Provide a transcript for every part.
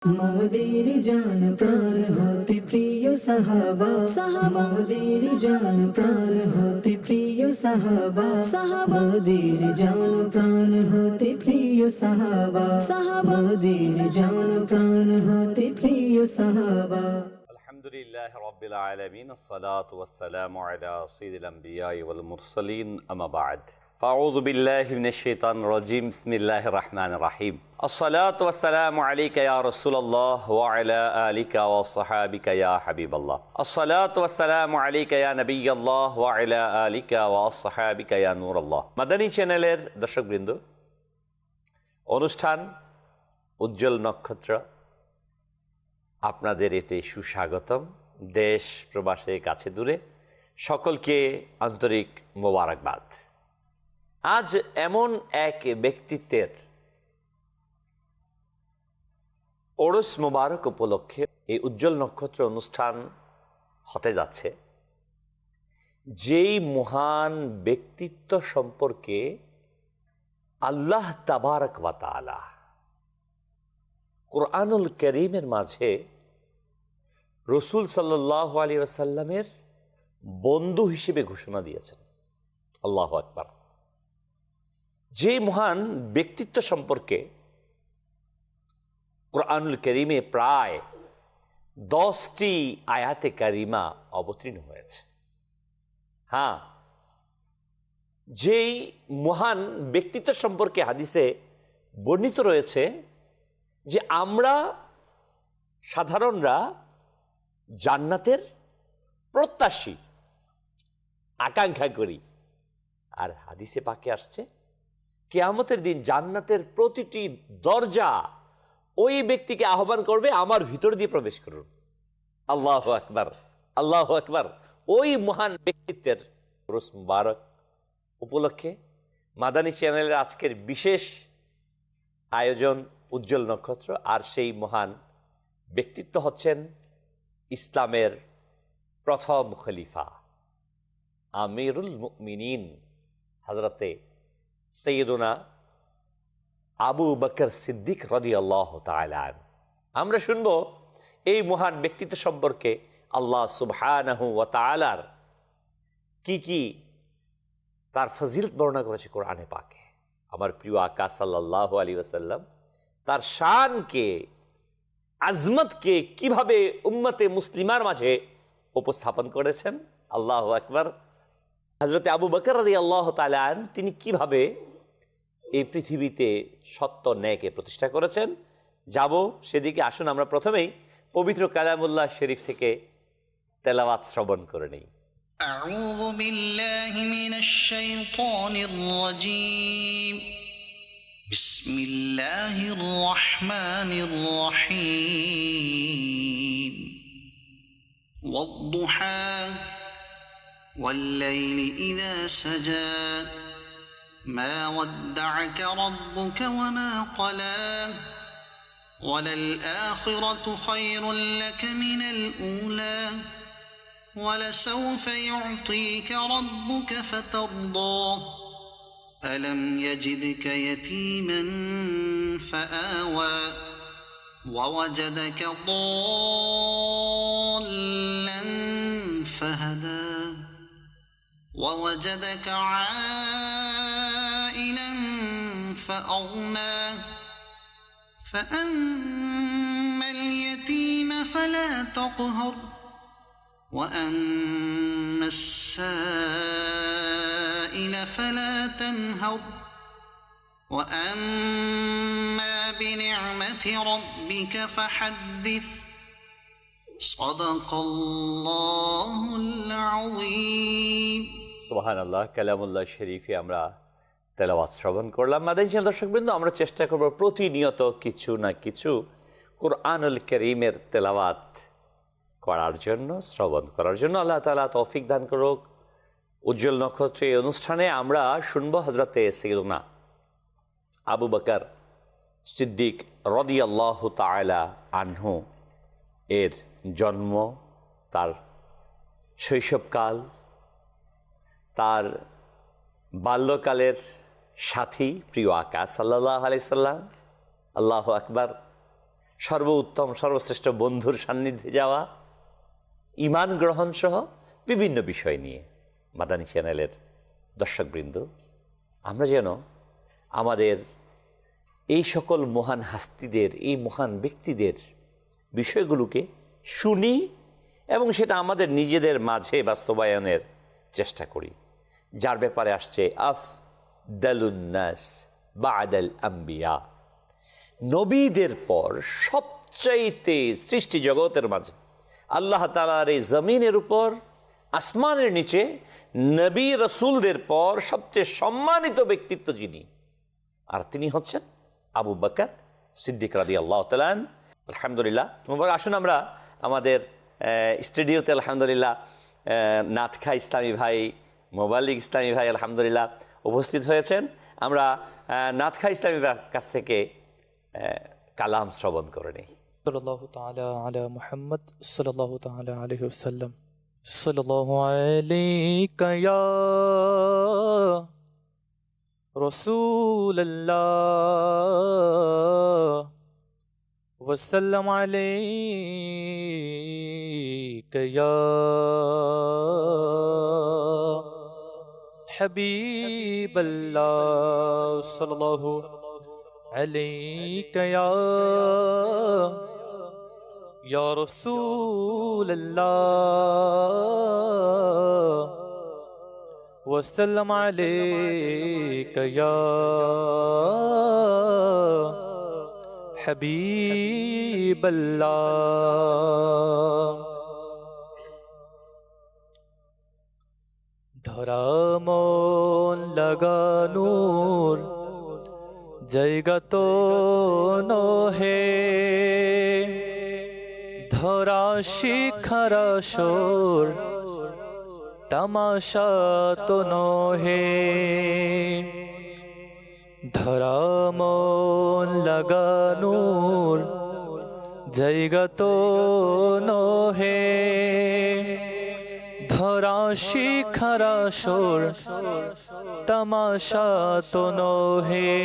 মোদের জান প্রাণ হতে প্রিয় সাহাবা সাহাবা মোদের জান প্রাণ হতে প্রিয় সাহাবা সাহাবা মোদের জান প্রাণ হতে প্রিয় সাহাবা সাহাবা মোদের জান প্রাণ হতে প্রিয় সাহাবা। আলহামদুলিল্লাহ রাব্বিল আলামিন আসসালাতু ওয়াসসালামু আলা সাইয়্যিদিল আমবিয়াই ওয়াল মুরসালিন আম্মা বা'দ ফাআউযু বিল্লাহি মিনাশ শাইতানির রাজীম বিসমিল্লাহির রাহমানির রাহিম আসসালাতু ওয়াসসালামু আলাইকা ইয়া রাসূলুল্লাহ ওয়া আলা আলিকা ওয়া সাহাবিকা ইয়া হাবিবাল্লাহ আসসালাতু ওয়াসসালামু আলাইকা ইয়া নবিয়াল্লাহ ওয়া আলা আলিকা ওয়া সাহাবিকা ইয়া নূরাল্লাহ। মাদানী চ্যানেলের দর্শকবৃন্দ, অনুষ্ঠান উজ্জ্বল নক্ষত্র আপনাদের এতে সুস্বাগতম। দেশ প্রবাসে কাছে দূরে সকলকে আন্তরিক মোবারকবাদ। আজ এমন এক ব্যক্তিত্বের ওরস মোবারক উপলক্ষে এই উজ্জ্বল নক্ষত্র অনুষ্ঠান হতে যাচ্ছে, যেই মহান ব্যক্তিত্ব সম্পর্কে আল্লাহ তাবারক ওয়া তাআলা কুরআনুল কারীমের মাঝে রসুল সাল্লাল্লাহু আলাইহি ওয়াসাল্লামের বন্ধু হিসেবে ঘোষণা দিয়েছেন। আল্লাহু আকবার। যে মহান ব্যক্তিত্ব সম্পর্কে কুরআনুল কারীমে প্রায় 10টি আয়াতে কারিমা অবতীর্ণ হয়েছে। হ্যাঁ, যেই মহান ব্যক্তিত্ব সম্পর্কে হাদিসে বর্ণিত রয়েছে যে আমরা সাধারণরা জান্নাতের প্রত্যাশী, আকাঙ্ক্ষা করি। আর হাদিসে পাকে আসছে কিয়ামতের দিন জান্নাতের প্রতিটি দরজা ওই ব্যক্তিকে আহ্বান করবে, আমার ভিতর দিয়ে প্রবেশ করুন। আল্লাহু আকবার, আল্লাহু আকবার। ওই মহান ব্যক্তিত্বের উরুস মুবারক উপলক্ষে মাদানী চ্যানেলের আজকের বিশেষ আয়োজন উজ্জ্বল নক্ষত্র। আর সেই মহান ব্যক্তিত্ব হচ্ছেন ইসলামের প্রথম খলিফা আমিরুল মুমিনিন হযরতে সাইয়্যিদুনা আবু বকর সিদ্দিক রাদিয়াল্লাহু তাআলা আনহু। আমরা শুনব এই মহান ব্যক্তিত্ব সম্পর্কে আল্লাহ সুবহানাহু ওয়া তাআলার কি কি তার ফজিলত বর্ণনা করেছে কোরআনে পাকে। আমার প্রিয় আকা সাল্লাল্লাহু আলাইহি ওয়াসাল্লাম তার শানকে, আজমতকে কিভাবে উম্মতে মুসলিমার মাঝে উপস্থাপন করেছেন। আল্লাহু আকবার। হযরতে আবু বকর রাদিয়াল্লাহু তাআলা আনহু তিনি কিভাবে এই পৃথিবীতে সত্য ন্যায়কে প্রতিষ্ঠা করেছেন, যাব সেদিকে। আসুন আমরা প্রথমেই পবিত্র কালামুল্লাহ শরীফ থেকে তেলাওয়াত শ্রবণ করে নেই। أعوذ بالله من الشيطان الرجيم بسم الله الرحمن الرحيم والضحى والليل إذا سجى ما ودعك ربك وما قلى وللآخرة خير لك من الأولى ولسوف يعطيك ربك فترضى ألم يجدك يتيما فآوى ووجدك ضالا فهدى ووجدك عائلا فأغنى فأما اليتيم فلا تقهر وأما السائل فلا تنهر وأما بنعمة ربك فحدث صدق الله العظيم। সুবহানাল্লাহ। কালামুল্লাহ শরীফে আমরা তেলাওয়াত শ্রবণ করলাম। মাদানী চ্যানেল দর্শকবৃন্দ, আমরা চেষ্টা করব প্রতিনিয়ত কিছু না কিছু কুরআনুল কারীমের তেলাওয়াত করার জন্য, শ্রবণ করার জন্য। আল্লাহ তাআলা তৌফিক দান করুক। উজ্জ্বল নক্ষত্র এই অনুষ্ঠানে আমরা শুনব হযরতে সাইয়্যিদুনা আবু বকর সিদ্দিক রাদিয়াল্লাহু তাআলা আনহু এর জন্ম, তার শৈশবকাল, তার বাল্যকালের সাথী প্রিয় আকা সাল্লাল্লাহু আলাইহি সাল্লাম। আল্লাহু আকবার। সর্বোত্তম সর্বশ্রেষ্ঠ বন্ধুর সান্নিধ্যে যাওয়া, ঈমান গ্রহণ সহ বিভিন্ন বিষয় নিয়ে মাদানী চ্যানেলের দর্শকবৃন্দ, আমরা যেন আমাদের এই সকল মহান হাস্তিদের, এই মহান ব্যক্তিদের বিষয়গুলোকে শুনি এবং সেটা আমাদের নিজেদের মাঝে বাস্তবায়নের চেষ্টা করি। যার ব্যাপারে আসছে আফদালুন্নাস বা'দাল আম্বিয়া, নবীদের পর সবচাইতে সৃষ্টি জগতের মাঝে আল্লাহ তাআলার এই জমিনের উপর আসমানের নিচে নবী রসুলদের পর সবচেয়ে সম্মানিত ব্যক্তিত্ব যিনি, আর তিনি হচ্ছেন আবু বকর সিদ্দিক রাদিয়াল্লাহু তাআলা আনহু। আলহামদুলিল্লাহ, আসুন আমরা আমাদের স্টুডিওতে আলহামদুলিল্লাহ নাথখা ইসলামী ভাই, মোবালিক ইসলামী ভাই আলহামদুলিল্লাহ উপস্থিত হয়েছেন। আমরা নাথখা ইসলামী ভাইয়ের কাছ থেকে কালাম শ্রবণ করে নিই। সাল্লাল্লাহু তাআলা আলা মুহাম্মদ সাল্লাল্লাহু তাআলা আলাইহি ওয়াসাল্লাম। সাল্লাল্লাহু আলাইকা ইয়া রাসূলুল্লাহ ওয়া সাল্লাম আলাইকা ইয়া হাবিবাল্লাহ সাল্লাল্লাহু عليك يا رسول الله وسلم عليك يا حبيب الله ধরামন লাগানোর জায়গা তো নহে, ধরা শিখার আসর তামাশা তো নহে। ধরা মন লাগানোর জায়গা তো নহে, ধরা শিখার আসর তামাশা তো নহে।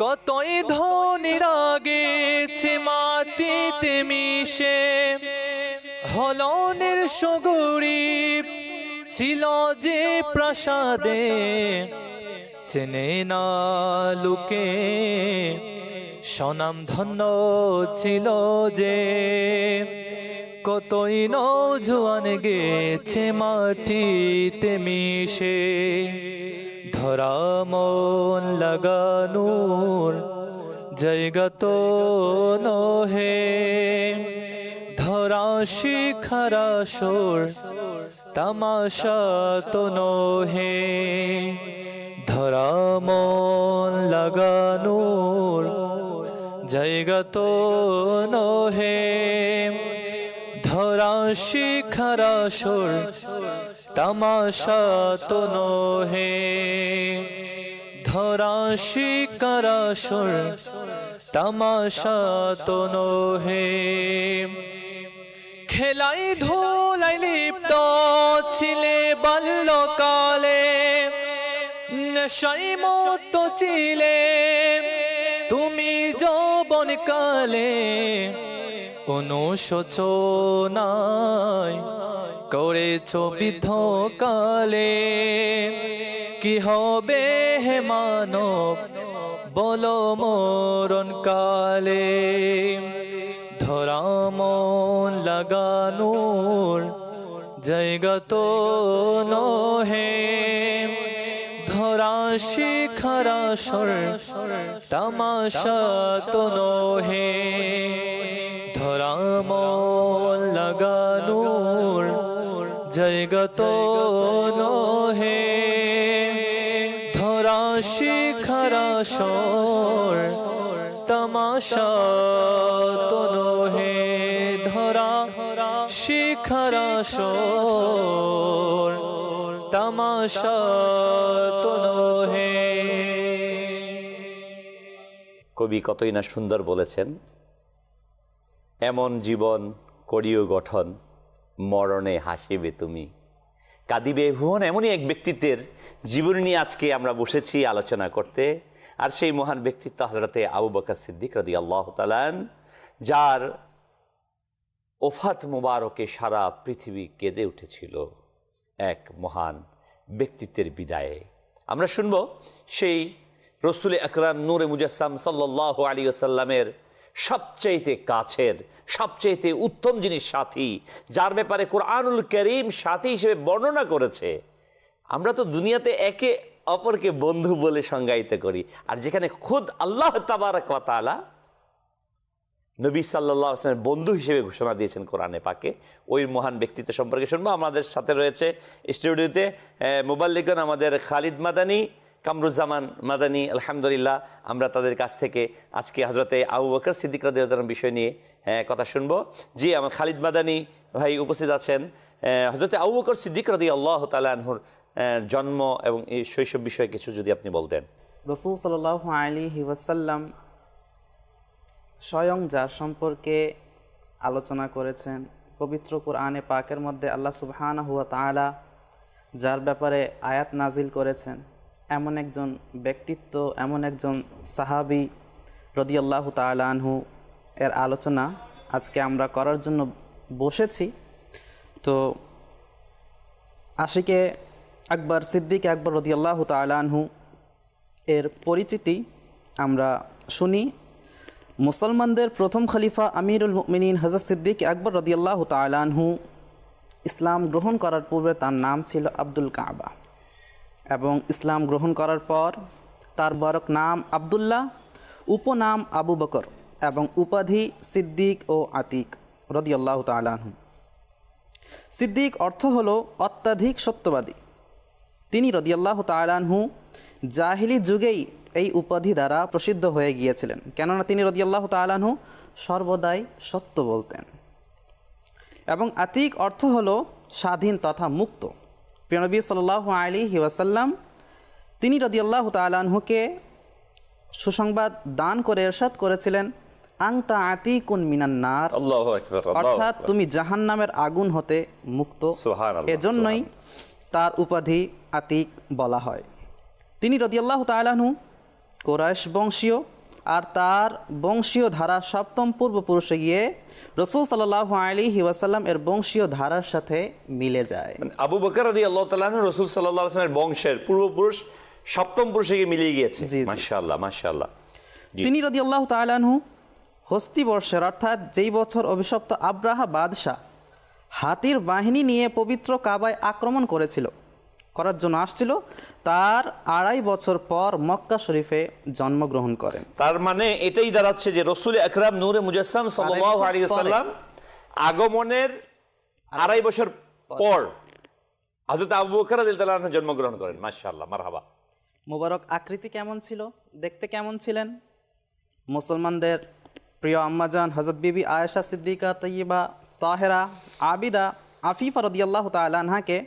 কতই ধনী লাগেছে মাটিতে মিশে, হলনের সগরি ছিল যে প্রাসাদে, চেনে না লোকে স্বনাম ধন্য ছিল যে। কতই নওজোয়ান গেছে মাটিতে মিশে, ধরা মন লাগানোর জায়গা তো নহে, ধরা শিখার আসর তামাশা তো নহে। ধরা মন লাগানোর জায়গা তো নহে, ধরা শিখার আসর তামাশা তো নহে। ধরা শিখার আসর তামাশা তো নহে। খেলাই ধুলাই লিপ্ত ছিলে বাল্যকালে, নেশায় মত্ত ছিলে তুমি যৌবন কালে। অনুশোচনায় করেছ বিদ্ধ কালে, কি হবে হে মানব বলো মরণ কালে। ধরা মন লাগানোর জায়গা তো নহে, ধরা শিখার আসর তামাশা তো নহে। ধরা মন লাগানোর জায়গা তো নহে, ধরা শিখার আসর তামাশা তো নহে। ধরা শিখার আসর তামাশা তো নহে। কবি কতই না সুন্দর বলেছেন, এমন জীবন করিও গঠন মরণে হাসিবে তুমি, কাঁদিবে ভুবন। এমনই এক ব্যক্তিত্বের জীবন নিয়ে আজকে আমরা বসেছি আলোচনা করতে। আর সেই মহান ব্যক্তিত্ব হযরতে আবু বকর সিদ্দিক রাদিয়াল্লাহু তাআলা আনহু, যার ওফাত মুবারকে সারা পৃথিবী কেঁদে উঠেছিল এক মহান ব্যক্তিত্বের বিদায়ে। আমরা শুনব সেই রসুল আকরাম নূরে মুজাসসাম সাল্লাল্লাহু আলাইহি ওয়াসাল্লামের সবচাইতে কাছের, সবচাইতে উত্তম যিনি সাথী, যার ব্যাপারে কোরআনুল কারীম সাথী হিসেবে বর্ণনা করেছে। আমরা তো দুনিয়াতে একে অপরকে বন্ধু বলে সংজ্ঞায়িত করি, আর যেখানে খুদ আল্লাহ তাবারক ওয়া তাআলা নবী সাল্লাল্লাহু আলাইহি ওয়াসাল্লামের বন্ধু হিসেবে ঘোষণা দিয়েছেন কোরআনে পাকে, ওই মহান ব্যক্তিত্ব সম্পর্কে শুনবো। আমাদের সাথে রয়েছে স্টুডিওতে মুবাল্লিগন আমাদের খালিদ মাদানী, কামরুজ্জামান মাদানী। আলহামদুলিল্লাহ, আমরা তাদের কাছ থেকে আজকে হযরতে আবু বকর সিদ্দিক রাদিয়াল্লাহু তাআলার বিষয় নিয়ে কথা শুনবো। জি, আমার খালিদ মাদানী ভাই উপস্থিত আছেন। হযরতে আবু বকর সিদ্দিক রাদিয়াল্লাহু তাআলা আনহুর জন্ম এবং এই শৈশব বিষয়ে কিছু যদি আপনি বলতেন। রাসূল সাল্লাল্লাহু আলাইহি ওয়াসাল্লাম স্বয়ং যার সম্পর্কে আলোচনা করেছেন পবিত্র কোরআনে পাকের মধ্যে, আল্লাহ সুবহানাহু ওয়া তাআলা যার ব্যাপারে আয়াত নাজিল করেছেন, এমন একজন ব্যক্তিত্ব, এমন একজন সাহাবী রাদিয়াল্লাহু তাআলা আনহু এর আলোচনা আজকে আমরা করার জন্য বসেছি। তো আশিকে আকবর সিদ্দিক আকবর রাদিয়াল্লাহু তাআলা আনহু এর পরিচিতি আমরা শুনি। মুসলমানদের প্রথম খলিফা আমিরুল মুমিনিন হযরত সিদ্দিক আকবর রাদিয়াল্লাহু তাআলা আনহু ইসলাম গ্রহণ করার পূর্বে তার নাম ছিল আব্দুল কাবা, এবং ইসলাম গ্রহণ করার পর তার বরক নাম আব্দুল্লাহ, উপনাম আবু বকর এবং উপাধি সিদ্দিক ও আতিক রাদিয়াল্লাহু তাআলা আনহু। সিদ্দিক অর্থ হলো অত্যাধিক সত্যবাদী। তিনি রাদিয়াল্লাহু তাআলা আনহু জাহিলি যুগেই এই উপাধি দ্বারা প্রসিদ্ধ হয়ে গিয়েছিলেন, কেননা তিনি রাদিয়াল্লাহু তাআলা আনহু সর্বদাই সত্য বলতেন। এবং আতিক অর্থ হলো স্বাধীন তথা মুক্ত। প্রিয় নবী সাল্লাল্লাহু আলাইহি ওয়াসাল্লাম তিনি রাদিয়াল্লাহু তাআলা আনহুকে সুসংবাদ দান করে ইরশাদ করেছিলেন, আনতা আতিকুন মিনান নার, আল্লাহু আকবার, অর্থাৎ তুমি জাহান্নামের আগুন হতে মুক্ত। সুবহানাল্লাহ, এজন্যই তার উপাধি আতিক বলা হয়। তিনি রাদিয়াল্লাহু তাআলা আনহু কুরাইশ বংশীয়, আর তার বংশীয় ধারা সপ্তম পূর্বপুরুষে গিয়ে রাসূল সাল্লাল্লাহু আলাইহি ওয়াসাল্লাম এর বংশীয় ধারার সাথে মিলে যায়। আবু বকর রাদিয়াল্লাহু তাআলা আনহু রাসূল সাল্লাল্লাহু আলাইহি ওয়াসাল্লামের বংশের পূর্বপুরুষ সপ্তম পুরুষে গিয়ে মিলিয়ে গিয়েছে। মাশাআল্লাহ, মাশাআল্লাহ। তিনি রাদিয়াল্লাহু তাআলা আনহু হস্তি বর্ষের, অর্থাৎ যেই বছর অভিশপ্ত আব্রাহা বাদশাহ হাতির বাহিনী নিয়ে পবিত্র কাবায় আক্রমণ করার জন্য আসছিল, তার 2.5 বছর পর মক্কা শরীফে জন্মগ্রহণ করেন। তার মানে এটাই দাঁড়াচ্ছে যে রাসূল আকরাম নূরে মুজাসসাম সাল্লাল্লাহু আলাইহি ওয়াসাল্লাম আগমনের 2.5 বছর পর হযরত আবু বকর রাদিয়াল্লাহু তাআলা জন্মগ্রহণ করেন। মাশাআল্লাহ, মারহাবা। মোবারক আকৃতি কেমন ছিল, দেখতে কেমন ছিলেন? মুসলমানদের প্রিয় আম্মাজান হযরত বিবি আয়েশা সিদ্দিকা তয়্যিবা তাহেরা আবিদা আফিফা রাদিয়াল্লাহু তাআলা আনহাকে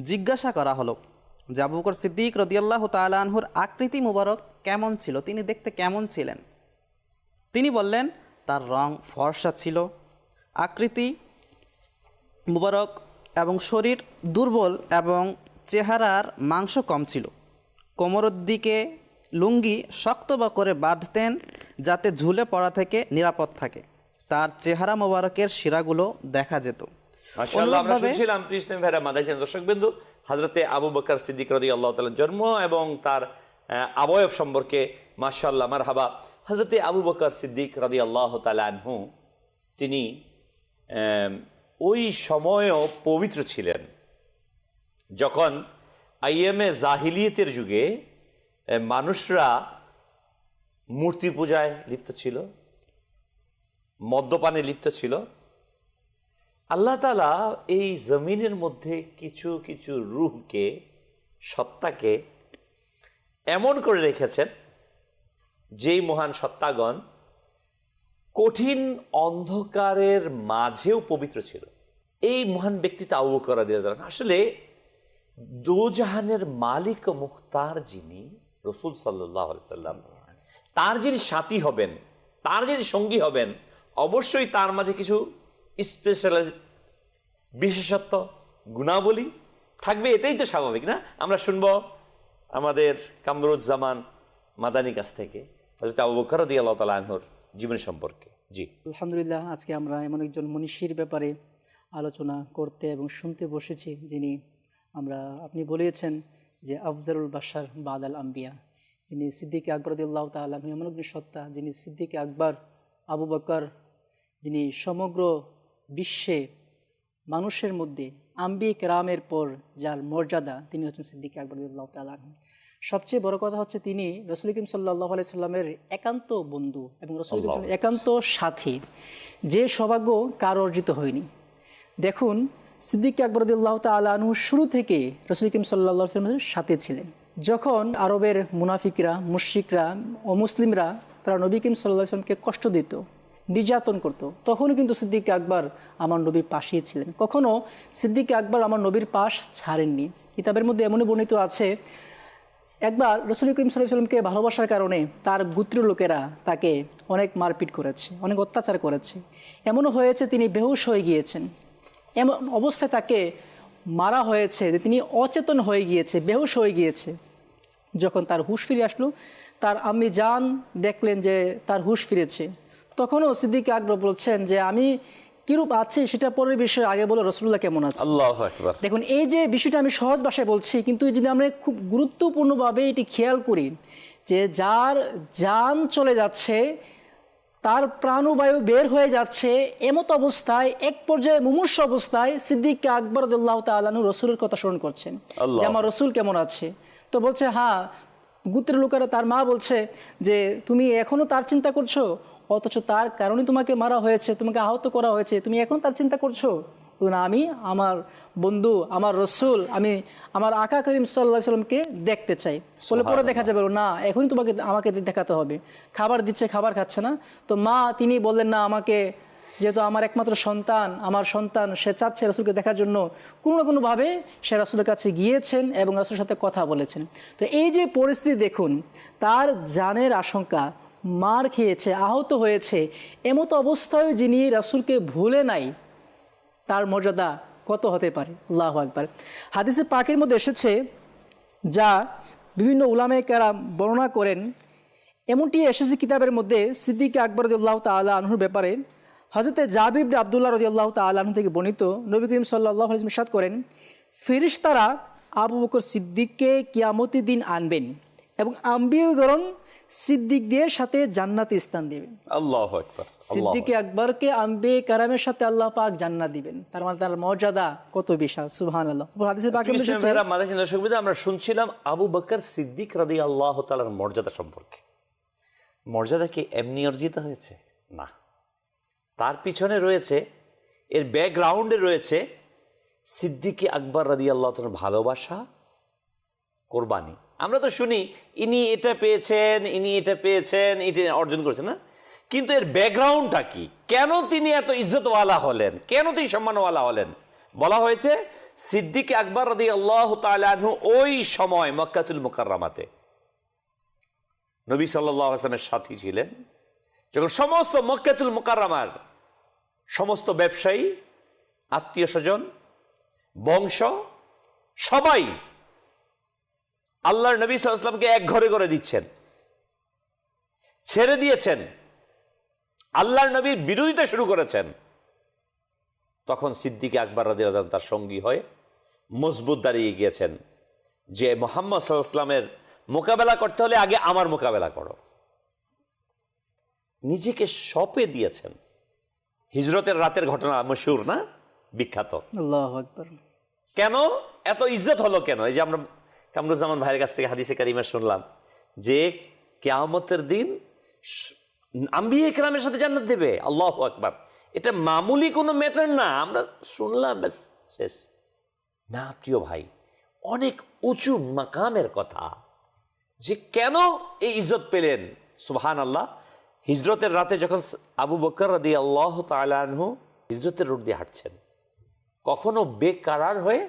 জিজ্ঞাসা করা হলো যে আবু বকর সিদ্দিক রাদিয়াল্লাহু তাআলা আনহুর আকৃতি মুবারক কেমন ছিল, তিনি দেখতে কেমন ছিলেন? তিনি বললেন, তার রং ফর্সা ছিল, আকৃতি মুবারক এবং শরীর দুর্বল, এবং চেহারার মাংস কম ছিল। কোমরের দিকে লুঙ্গি শক্ত করে বাঁধতেন যাতে ঝুলে পড়া থেকে নিরাপদ থাকে। তার চেহারা মোবারকের শিরাগুলো দেখা যেত। মাশাআল্লাহ, আমরা শুনছিলাম প্রিয় ইসলামী ভাইরা, মাদানী দর্শকবৃন্দ, হযরতে আবু বকর সিদ্দিক রাদিয়াল্লাহু তাআলার জন্ম এবং তার অবয়ব সম্পর্কে। মাশাআল্লাহ, মারহাবা। হযরতে আবু বকর সিদ্দিক রাদিয়াল্লাহু তাআলা আনহু তিনি ওই সময়ও পবিত্র ছিলেন যখন আইয়ামে জাহিলিয়াতের যুগে মানুষরা মূর্তি পূজায় লিপ্ত ছিল, মদ্যপানে লিপ্ত ছিল। আল্লাহ তাআলা এই জমিনের মধ্যে কিছু কিছু রূহকে, সত্তাকে এমন করে রেখেছেন যেই মহান সত্তাগণ কঠিন অন্ধকারের মাঝেও পবিত্র ছিল। এই মহান ব্যক্তিত্ব আবু বকর রাদিয়াল্লাহু তাআলা। আসলে দোজাহানের মালিক ও মুখতার যিনি রাসূল সাল্লাল্লাহু আলাইহি সাল্লাম, তার যিনি সাথী হবেন, তার যিনি সঙ্গী হবেন, অবশ্যই তার মাঝে কিছু স্পেশাল বিশেষত্ব গুণাবলী থাকবে, এটাই তো স্বাভাবিক না? আমরা শুনবো আমাদের কামরুজ্জামান মাদানী কাছ থেকে হযরত আবু বকর রাদিয়াল্লাহু তাআলা আনহুর জীবন সম্পর্কে। জি, আলহামদুলিল্লাহ, আজকে আমরা এমন একজন মনীষীর ব্যাপারে আলোচনা করতে এবং শুনতে বসেছি, যিনি আপনি বলেছেন যে আফজালুল বাশার বাদাল আম্বিয়া, যিনি সিদ্দিক আকবর রাদিয়াল্লাহু তাআলা আনহু, এমন একজন সত্তা যিনি সিদ্দিক আকবর, আবু বকর, যিনি সমগ্র বিশ্বে মানুষের মধ্যে আম্বিয়া কেরামের পর যার মর্যাদা, তিনি হচ্ছেন সিদ্দিক আকবর রাদিয়াল্লাহু তাআলা আনহু। সবচেয়ে বড় কথা হচ্ছে তিনি রাসূল করিম সাল্লাল্লাহু আলাইহি সাল্লামের একান্ত বন্ধু এবং রাসূল করিম সাল্লাল্লাহু একান্ত সাথী, যে সৌভাগ্য কার অর্জিত হয়নি। দেখুন, সিদ্দিক আকবর রাদিয়াল্লাহু তাআলা আনহু শুরু থেকে রাসূল করিম সাল্লাল্লাহু আলাইহি সাল্লামের সাথে ছিলেন। যখন আরবের মুনাফিকরা, মুশরিকরা, অমুসলিমরা তারা নবী করিম সাল্লাল্লাহু আলাইহি সাল্লামকে কষ্ট দিত, নির্যাতন করত, তখনও কিন্তু সিদ্দিক আকবর আমার নবীর পাশেই ছিলেন। কখনও সিদ্দিক আকবর আমার নবীর পাশ ছাড়েননি। কিতাবের মধ্যে এমনই বর্ণিত আছে, একবার রাসূল করিম সাল্লাল্লাহু আলাইহি সাল্লামকে ভালোবাসার কারণে তার গোত্রের লোকেরা তাকে অনেক মারপিট করেছে, অনেক অত্যাচার করেছে। এমনও হয়েছে তিনি বেহুশ হয়ে গিয়েছেন, এমন অবস্থায় তাকে মারা হয়েছে যে তিনি অচেতন হয়ে গিয়েছে, বেহুশ হয়ে গিয়েছে। যখন তার হুঁশ ফিরে আসলো, তার আম্মি জান দেখলেন যে তার হুঁশ ফিরেছে। তখনও সিদ্দিক আকবর বলছেন যে আমি কিরূপ আছি সেটা পরের বিষয়, আগে বলো রাসূলুল্লাহ কেমন আছে। আল্লাহু আকবার। দেখুন, এই যে বিষয়টা আমি সহজ ভাষায় বলছি, কিন্তু যদি আমরা খুব গুরুত্বপূর্ণভাবে এটি খেয়াল করি যে যার জান চলে যাচ্ছে, তার প্রাণবায়ু বের হয়ে যাচ্ছে, এমত অবস্থায় এক পর্যায়ে মুমূর্ষু অবস্থায় সিদ্দিক আকবর রাদিয়াল্লাহু তাআলা আনহু রাসূলের কথা স্মরণ করছেন যে আমার রাসূল কেমন আছে। তো বলছে, হ্যাঁ, গোত্রের লোকেরা, তার মা বলছে যে তুমি এখনো তার চিন্তা করছো, অথচ তার কারণে তোমাকে মারা হয়েছে, তোমাকে আহত করা হয়েছে, তুমি এখন তার চিন্তা করছো। না, আমি আমার বন্ধু, আমার রসুল, আমি আমার আকা করিম সাল্লাল্লাহু আলাইহি সাল্লামকে দেখতে চাই। বলে পরে দেখা যাবে, না এখনই আমাকে দেখাতে হবে। খাবার দিচ্ছে, খাবার খাচ্ছে না। তো মা তিনি বললেন, না, আমাকে, যেহেতু আমার একমাত্র সন্তান, আমার সন্তান, সে চাচ্ছে রাসূলকে দেখার জন্য, কোনো না কোনোভাবে সে রাসূলের কাছে গিয়েছেন এবং রাসূলের সাথে কথা বলেছেন। তো এই যে পরিস্থিতি দেখুন, তার জানের আশঙ্কা, মার খেয়েছে, আহত হয়েছে, এমতো অবস্থায় যিনি রাসূলকে ভুলে নাই, তার মর্যাদা কত হতে পারে। আল্লাহু আকবার। হাদিসে পাকের মধ্যে এসেছে, যা বিভিন্ন উলামায়ে কেরাম বর্ণনা করেন, এমনটি এসেছে কিতাবের মধ্যে সিদ্দিক আকবর রাদিয়াল্লাহু তাআলা আনহুর ব্যাপারে। হযরতে জাবির ইবনে আব্দুল্লাহ রাদিয়াল্লাহু তাআলা আনহু থেকে বর্ণিত, নবী করিম সাল্লাল্লাহু আলাইহি ওয়াসাল্লাম ইরশাদ করেন, ফেরেশতারা আবু বকর সিদ্দিককে কিয়ামতের দিন আনবেন এবং আম্বিয়াগণ সিদ্দিকদের সাথে জান্নাতে স্থান দেবেন। আল্লাহু আকবার। সিদ্দিক আকবরকে আম্বিয়া কারামের সাথে আল্লাহ পাক জান্নাত দিবেন। তার মানে তার মর্যাদা কত বিশাল, সুবহানাল্লাহ। হাদিসে পাকে এসেছে, আমরা শুনছিলাম আবু বকর সিদ্দিক রাদিয়াল্লাহু তাআলার মর্যাদা সম্পর্কে। মর্যাদা কি এমনি অর্জিত হয়েছে? না, তার পিছনে রয়েছে, এর ব্যাকগ্রাউন্ডে রয়েছে সিদ্দিক আকবর রাদিয়াল্লাহু তাআলার ভালোবাসা, কোরবানি। আমরা তো শুনি ইনি এটা পেয়েছেন, ইনি এটা পেয়েছেন, এটা অর্জন করেছেন, না, কিন্তু এর ব্যাকগ্রাউন্ডটা কি? কেন তিনি এত ইজ্জতওয়ালা হলেন, কেন তিনি সম্মানওয়ালা হলেন? বলা হয়েছে সিদ্দিক আকবর রাদিয়াল্লাহু তাআলা আনহু ওই সময় মক্কাতুল মুকাররমাতে নবী সাল্লাল্লাহু আলাইহি ওয়াসাল্লামের সাথী ছিলেন, যখন সমস্ত মক্কাতুল মুকাররমার সমস্ত ব্যবসায়ী, আত্মীয় স্বজন, বংশ সবাই আল্লাহর নবী সাল্লাল্লাহু আলাইহি ওয়াসাল্লামকে এক ঘরে করে দিচ্ছেন, ছেড়ে দিয়েছেন, আল্লাহর নবীর বিরোধিতা শুরু করেছেন। তখন সিদ্দিক আকবর রাদিয়াল্লাহু তাআলা তার সঙ্গী হয়ে মজবুত দাঁড়িয়ে গিয়েছেন যে মুহাম্মদ সাল্লাল্লাহু আলাইহি ওয়াসাল্লামের মোকাবেলা করতে হলে আগে আমার মোকাবেলা করো। নিজেকে সঁপে দিয়েছেন। হিজরতের রাতের ঘটনা মশহুর, না, বিখ্যাত। আল্লাহু আকবার। কেন এত ইজ্জত হলো কেন? এই যে আমরা কামরুজ্জামান ভাইয়ের কাছ থেকে হাদিসে কারিমা শুনলাম যে কিয়ামতের দিন আম্বিয়া ইকরামের সাথে জান্নাত দেবে। আল্লাহু আকবার। এটা মামুলি কোনো ম্যাটার না, আমরা শুনলাম ব্যাস শেষ না। প্রিয় ভাই, অনেক উঁচু মাকামের কথা, যে কেন এই ইজ্জত পেলেন। সুবহানাল্লাহ। হিজরতের রাতে যখন আবু বকর রাদিয়াল্লাহু তাআলা আনহু হিজরতের রোড দিয়ে হাঁটছেন, কখনো বেকারার হয়ে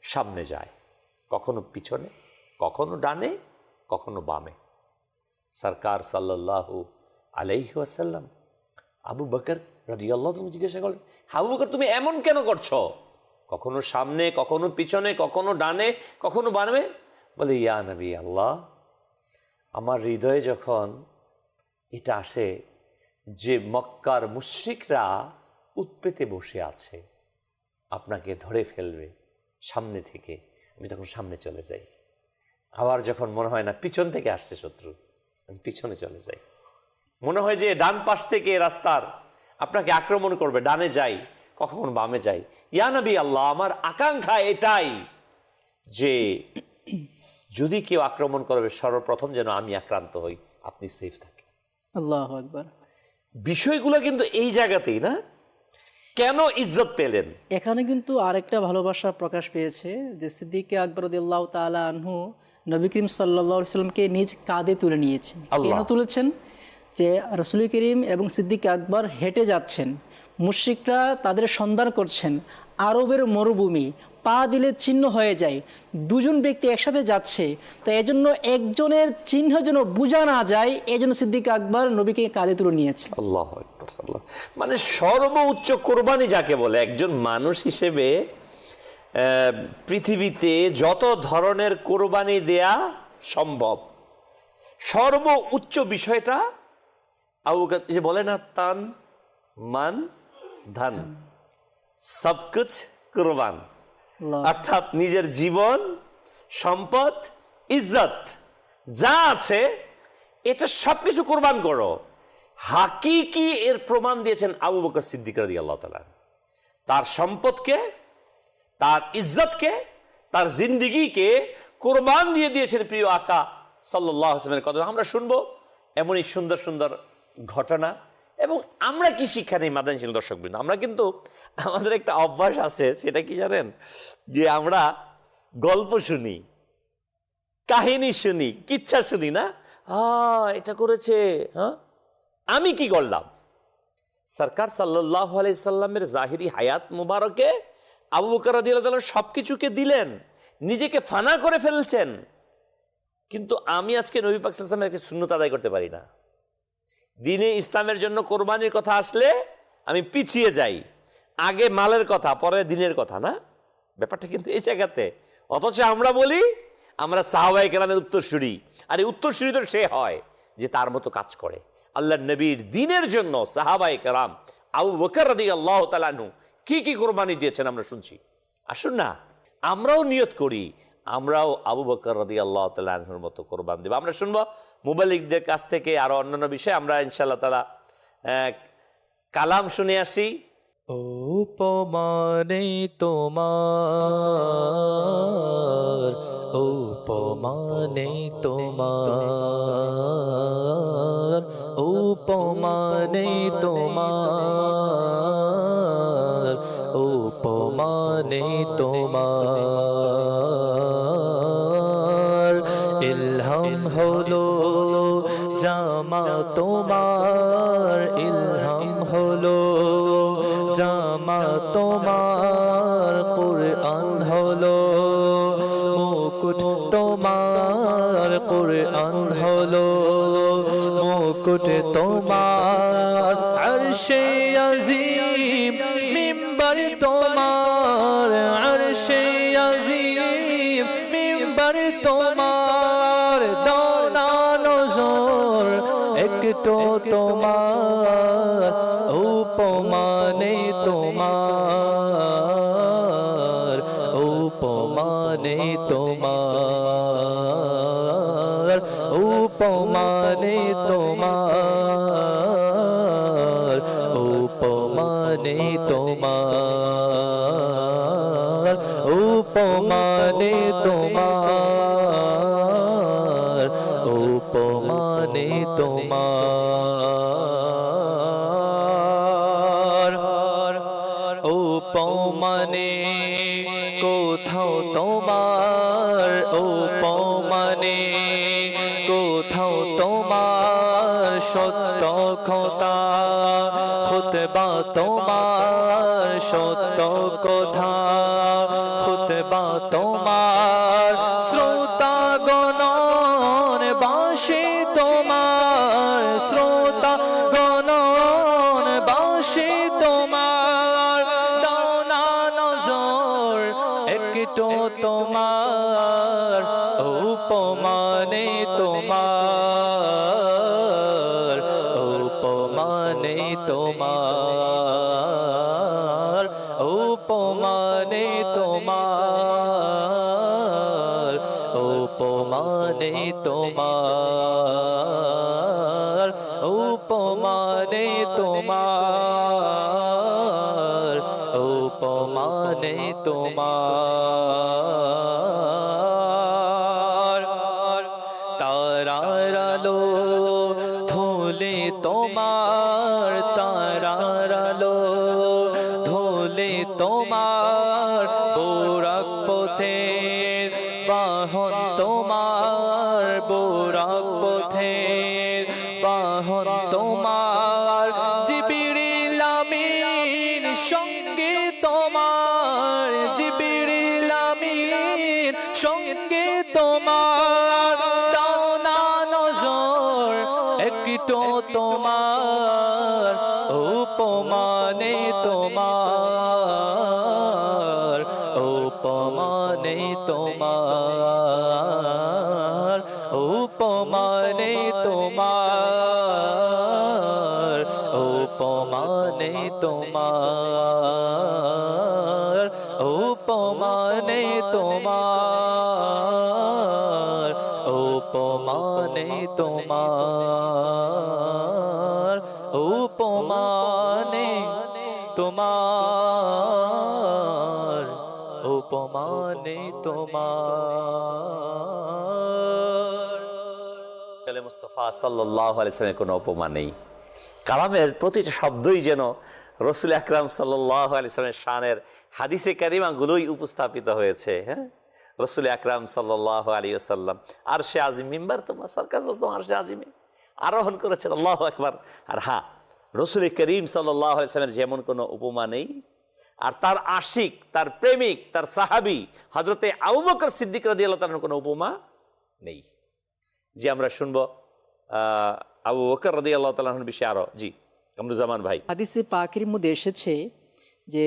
সামনে যায়, কখনো পিছনে, কখনো ডানে, কখনো বামে। সরকার সাল্লাল্লাহু আলাইহি ওয়াসাল্লাম আবু বকর রাদিয়াল্লাহু তাআলা জিজ্ঞাসা করলেন, আবু বকর তুমি এমন কেন করছো? কখনো সামনে, কখনো পিছনে, কখনো ডানে, কখনো বামে। বলে, ইয়া নবী আল্লাহ, আমার হৃদয়ে যখন এটা আসে যে মক্কার মুশরিকরা উৎপেতে বসে আছে, আপনাকে ধরে ফেলবে সামনে থেকে, আমি তখন সামনে চলে যাই। আবার যখন মনে হয় না পিছন থেকে আসছে শত্রু, আমি পিছনে চলে যাই। মনে হয় যে ডান পাশ থেকে রাস্তার আপনাকে আক্রমণ করবে, ডানে যাই, কখন বামে যাই। ইয়া নবী আল্লাহ, আমার আকাঙ্ক্ষা এটাই যে যদি কেউ আক্রমণ করবে সর্বপ্রথম যেন আমি আক্রান্ত হই, আপনি সেফ থাকেন। আল্লাহু আকবার। বিষয়গুলো কিন্তু এই জায়গাতেই না, কেন ইজ্জত পেলেন? এখানে কিন্তু আরেকটা ভালোবাসা প্রকাশ পেয়েছে যে সিদ্দিক আকবর রাদিয়াল্লাহু তাআলা আনহু নবী করিম সাল্লাল্লাহু আলাইহি সাল্লামকে নিজ কাঁধে তুলে নিয়েছেন। কেন তুলেছেন? যে রাসূল করিম এবং সিদ্দিক আকবর হেঁটে যাচ্ছেন, মুশরিকরা তাদের সন্ধান করছেন, আরবের মরুভূমি, পা দিলে চিহ্ন হয়ে যায়, দুজন ব্যক্তি একসাথে যাচ্ছে, তো এজন্য একজনের চিহ্ন যেন বোঝা না যায়, এজন্য সিদ্দিক আকবর নবীকে কাঁধে তুলে নিয়েছে। আল্লাহু আকবার, আল্লাহ। মানে সর্বোচ্চ কোরবানি যাকে বলে, একজন মানুষ হিসেবে পৃথিবীতে যত ধরনের কোরবানি দেয়া সম্ভব, সর্বোচ্চ বিষয়টা যে বলে না, তান মান ধান সবকুছ কুরবান, অর্থাৎ নিজের জীবন, সম্পদ, ইজ্জত যা আছে এটা সবকিছু কোরবান করো। হাকিকি এর প্রমাণ দিয়েছেন আবু বকর সিদ্দিক রাদিয়াল্লাহু তাআলা। তার সম্পদকে, তার ইজ্জতকে, তার জিন্দেগিকে কোরবান দিয়ে দিয়েছেন প্রিয় আকা সাল্লাল্লাহু আলাইহি ওয়াসাল্লামের কথা। আমরা শুনবো এমনই সুন্দর সুন্দর ঘটনা। এবং আমরা কি শিক্ষা নেই মাদানীশীল দর্শকবৃন্দ? আমরা কিন্তু আমাদের একটা অভ্যাস আছে, সেটা কি জানেন? যে আমরা গল্প শুনি, কাহিনী শুনি, কিচ্ছা শুনি না, এটা করেছে, হ্যাঁ আমি কি করলাম? সরকার সাল্লাল্লাহু আলাইহি সাল্লামের জাহিরি হায়াত মুবারকে আবু বকর রাদিয়াল্লাহু তাআলা সবকিছুকে দিলেন, নিজেকে ফানা করে ফেলছেন, কিন্তু আমি আজকে নবী পাক সাল্লাল্লাহু আলাইহি ওয়াসাল্লামের সুন্নাত আদায় করতে পারি না। দ্বীনে ইসলামের জন্য কোরবানির কথা আসলে আমি পিছিয়ে যাই, আগে মালের কথা পরে দ্বীনের কথা, না? ব্যাপারটা কিন্তু এই জায়গাতে। অথচ আমরা বলি আমরা সাহাবায়ে কেরামের উত্তরসূরি, আর এই উত্তরসূরি তো সে হয় যে তার মতো কাজ করে আল্লাহর নবীর দ্বীনের জন্য। সাহাবায়ে কেরাম আবু বকর রাদিয়াল্লাহু তাআলা আনহু কি কি কোরবানি দিয়েছেন আমরা শুনছি। আসুন না আমরাও নিয়ত করি, আমরাও আবু বকর রাদিয়াল্লাহু তাআলা আনহুর মতো কোরবান দেব। আমরা শুনবো মুবাল্লিগদের কাছ থেকে আরো অন্যান্য বিষয়। আমরা ইনশাআল্লাহ তাআলা কালাম শুনে আসি। উপমানে তোমার, উপমানে তোমার, উপমানে তোমার, উপমানে তোমার, ইলহাম হলো জামা তোমার, ইলহাম হলো জামা তোমার, কুরআন হলো মুকুট তোমার, কুরআন হলো মুকুট তোমার, আরশে আজিম মিম্বার তোমার, আরশে আজিম মিম্বার তোমার, দানা নজর একটু তোমার, উপমানে তোমার, উপমানে তোমার, উপমানে তোমার, উপমানে তোমার, উপমানে তোমার, উপমানে তোমার, উপমানে কোথাও তোমার, উপমানে কোথাও তোমার, সত্য কথা খুতবা তোমার, সত্য কথা খুতবা তোমার, শ্রোতাগণ বাঁশি তোমার, শ্রোতাগণ বাঁশি তোমার, দানা নজর একটু তোমার, উপমানে তোমার, তোমার উপমা নেই তোমার উপমা নেই তোমার উপমা নেই তোমার উপমা নেই তোমার তারার আলো ধুলে তোমার তারার আলো ধুলে তোমার বোরাক পথের বাহন তোমার বোরাক পথের বাহন তোমার জিবরিল আমিন সঙ্গে তোমার জিবরিল আমিন সঙ্গে তোমার দাও না নজর একটু তোমার উপমানে তোমার উপমানে তোমার উপমানে তোমার উপমানে তোমার উপমানে তোমার উপমানে তোমার উপমানে তোমার উপমানে তোমার মুস্তাফা সাল্লাল্লাহু আলাইহি ওয়াসাল্লামের কোনো উপমা নেই। কালামের প্রতিটা শব্দই যেন রাসূল আকরাম সাল্লাল্লাহু আলাইহি ওয়াসাল্লামের শানের হাদিসে কারিমাগুলোই উপস্থাপিত হয়েছে। হ্যাঁ, রাসূল আকরাম সাল্লাল্লাহু আলাইহি ওয়াসাল্লাম আরশে আজিম মিম্বার তোমার সরকার আরশে আজিমে আরোহণ করেছেন, আল্লাহু আকবার। আর হ্যাঁ, রাসূল করিম সাল্লাল্লাহু আলাইহি ওয়াসাল্লামের যেমন কোনো উপমা নেই, আর তার আশিক, তার প্রেমিক, তার সাহাবী হযরতে আবু বকর সিদ্দিক রাদিয়াল্লাহু তাআলার কোনো উপমা নেই। যে আমরা শুনবো আবু বকর রাদিয়াল্লাহু তাআলার বিষয়ে আরো। জি কামরুজ্জামান ভাই। হাদিসে পাকের মধ্যে এসেছে যে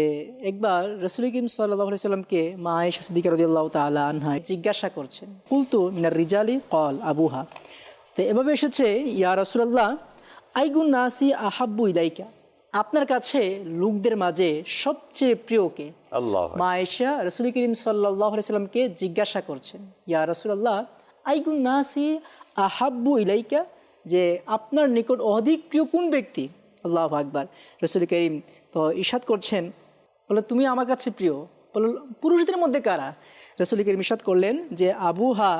একবার রাসূল করিম সাল্লাল্লাহু আলাইহি সাল্লামকে মা আয়েশা সিদ্দিকা রাদিয়াল্লাহু তাআলা আনহা জিজ্ঞাসা করছেন, কুলতু মিনার রিজালি ক্বাল আবুহা। তো এভাবে এসেছে, ইয়া রাসূলুল্লাহ আইগুন নাসি আহাব্বু ইলাইকা, আপনার কাছে লোকদের মাঝে সবচেয়ে প্রিয় কে? আল্লাহ। মা আয়েশা রাসূল করিম সাল্লাল্লাহু আলাইহি সাল্লামকে জিজ্ঞাসা করছেন, ইয়া রাসূলুল্লাহ আইগুন নাসি আহাব্বু ইলাইকা, যে আপনার নিকট অধিক প্রিয় কোন ব্যক্তি? আল্লাহু আকবার। রাসূল করিম তো ইরশাদ করছেন, বলে তুমি আমার কাছে প্রিয়। বলল পুরুষদের মধ্যে কারা? রাসূল করিম ইরশাদ করলেন যে আবুহা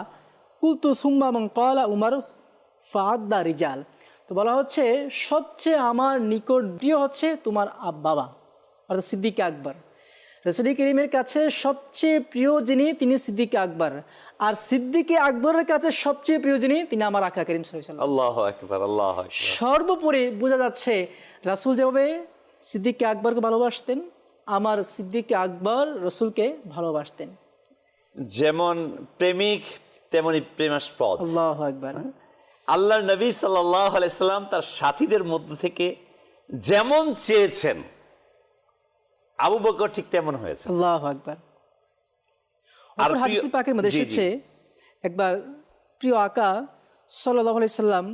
কুলতু সুম্মা মান ক্বালা উমর ফাআদ্দা রিজাল। তো বলা হচ্ছে সবচেয়ে আমার নিকট প্রিয় হচ্ছে তোমার বাবা, অর্থাৎ সিদ্দিক আকবর। রাসূল করিমের কাছে সবচেয়ে প্রিয় যিনি, তিনি সিদ্দিক আকবর। আর সিদ্দিকে আকবরের কাছে সবচেয়ে প্রিয় যিনি, তিনি আমার আকা করিম সাল্লাল্লাহু আলাইহি ওয়াসাল্লাম। আল্লাহু আকবার, আল্লাহু আকবার। সর্বোপরি বোঝা যাচ্ছে রাসূল যেভাবে সিদ্দিকে আকবরকে ভালোবাসতেন, আমার সিদ্দিকে আকবর রাসূলকে ভালোবাসতেন। যেমন প্রেমিক তেমনি প্রেমাস্পদ। আল্লাহু আকবার। আল্লাহর নবী সাল্লাল্লাহু আলাইহি সাল্লাম তার সাথীদের মধ্য থেকে যেমন চেয়েছেন আবু বকর ঠিক তেমন হয়েছে। আল্লাহু আকবার। আর অপর হাদিস পাকের মধ্যে জি, জি। এসেছে একবার প্রিয় আকা সাল্লাল্লাহু আলাইহি সাল্লাম,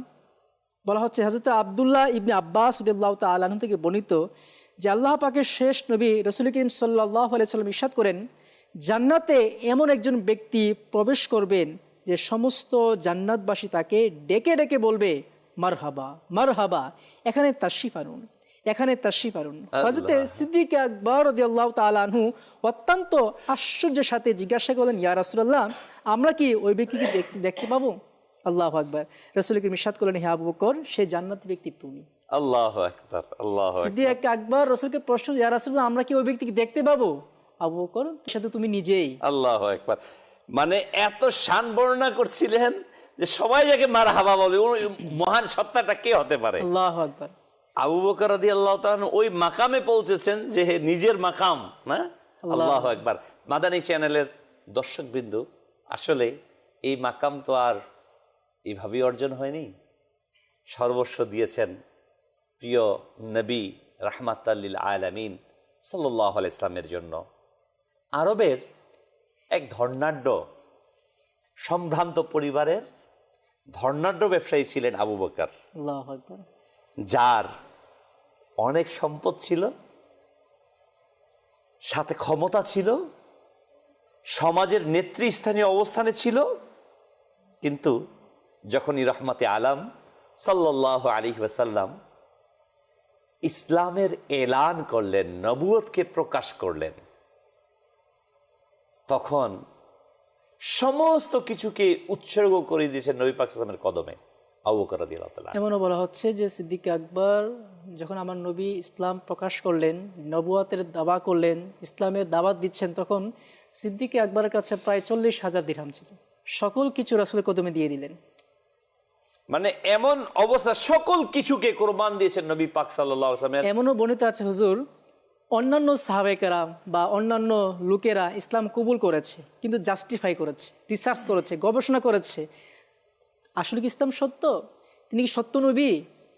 বলা হচ্ছে হযরত আব্দুল্লাহ ইবনে আব্বাস রাদিয়াল্লাহু তাআলা আনহু থেকে বর্ণিত যে আল্লাহ পাকের শেষ নবী রাসূল করিম সাল্লাল্লাহু আলাইহি সাল্লাম ইরশাদ করেন, জান্নাতে এমন একজন ব্যক্তি প্রবেশ করবেন যে সমস্ত জান্নাতবাসী তাকে ডেকে ডেকে বলবে মারহাবা মারহাবা, এখানে তাশরিফ আনুন, এখানে তাশরিফ আনুন। হযরত সিদ্দিক আকবর রাদিয়াল্লাহু তাআলা আনহু অত্যন্ত আশ্চর্যের সাথে জিজ্ঞাসা করলেন, ইয়া রাসূলুল্লাহ আমরা কি ওই ব্যক্তিকে দেখতে পাবো? আল্লাহু আকবার। রাসূল করিম ইরশাদ করলেন, হে আবু বকর, সেই জান্নাতি ব্যক্তি তুমি। আল্লাহু আকবার, আল্লাহু আকবার। সিদ্দিক আকবর রাসূলকে প্রশ্ন, ইয়া রাসূলুল্লাহ আমরা কি ওই ব্যক্তিকে দেখতে পাবো? আবু বকর, সাথে তুমি নিজেই। আল্লাহু আকবার। মানে এত শান বর্ণনা করছিলেন যে সবাই যাকে মারহাবা বলে, ওই মহান সত্তাটা কে হতে পারে? আল্লাহু আকবার। আবু বকর রাদিয়াল্লাহু তাআলা ওই মাকামে পৌঁছেছেন যে নিজের মাকাম না। আল্লাহু আকবার। মাদানী চ্যানেলের দর্শকবৃন্দ, আসলে এই মাকাম তো আর এইভাবেই অর্জন হয়নি। সর্বস্ব দিয়েছেন প্রিয় নবী রাহমাতাল লিল আলামিন সাল্লাল্লাহু আলাইহি ইসলামের জন্য। আরবের এক ধর্নাঢ্য সম্ভ্রান্ত পরিবারের ধর্নাঢ্য ব্যবসায়ী ছিলেন আবু বকর, আল্লাহু আকবার। যার অনেক সম্পদ ছিল, সাথে ক্ষমতা ছিল, সমাজের নেতৃস্থানীয় অবস্থানে ছিল, কিন্তু যখনই রহমতে আলম সাল্লাল্লাহু আলাইহি ওয়াসাল্লাম ইসলামের এলান করলেন, নবুয়তকে প্রকাশ করলেন, তখন সমস্ত কিছুকে উৎসর্গ করে দিয়েছেন নবী পাক সাল্লাল্লাহু আলাইহি ওয়াসাল্লামের কদমে। আবু বকর রাদিয়াল্লাহু তাআলা। এমনও বলা হচ্ছে যে সিদ্দিক আকবর যখন আমার নবী ইসলাম প্রকাশ করলেন, নবুয়াতের দাওয়া করলেন, ইসলামের দাওয়াত দিচ্ছেন, তখন সিদ্দিক আকবরের কাছে প্রায় 40,000 দিরহাম ছিল। সকল কিছু রাসূলের কদমে দিয়ে দিলেন। মানে এমন অবস্থা, সকল কিছুকে কোরবান দিয়েছেন নবী পাক সাল্লাল্লাহু আলাইহি ওয়াসাল্লাম। এমনও বর্ণিত আছে হুজুর, অন্যান্য সাহাবেকেরা বা অন্যান্য লোকেরা ইসলাম কবুল করেছে, কিন্তু জাস্টিফাই করেছে, রিসার্চ করেছে, গবেষণা করেছে, আসলে কি ইসলাম সত্য, তিনি কি সত্য নবী,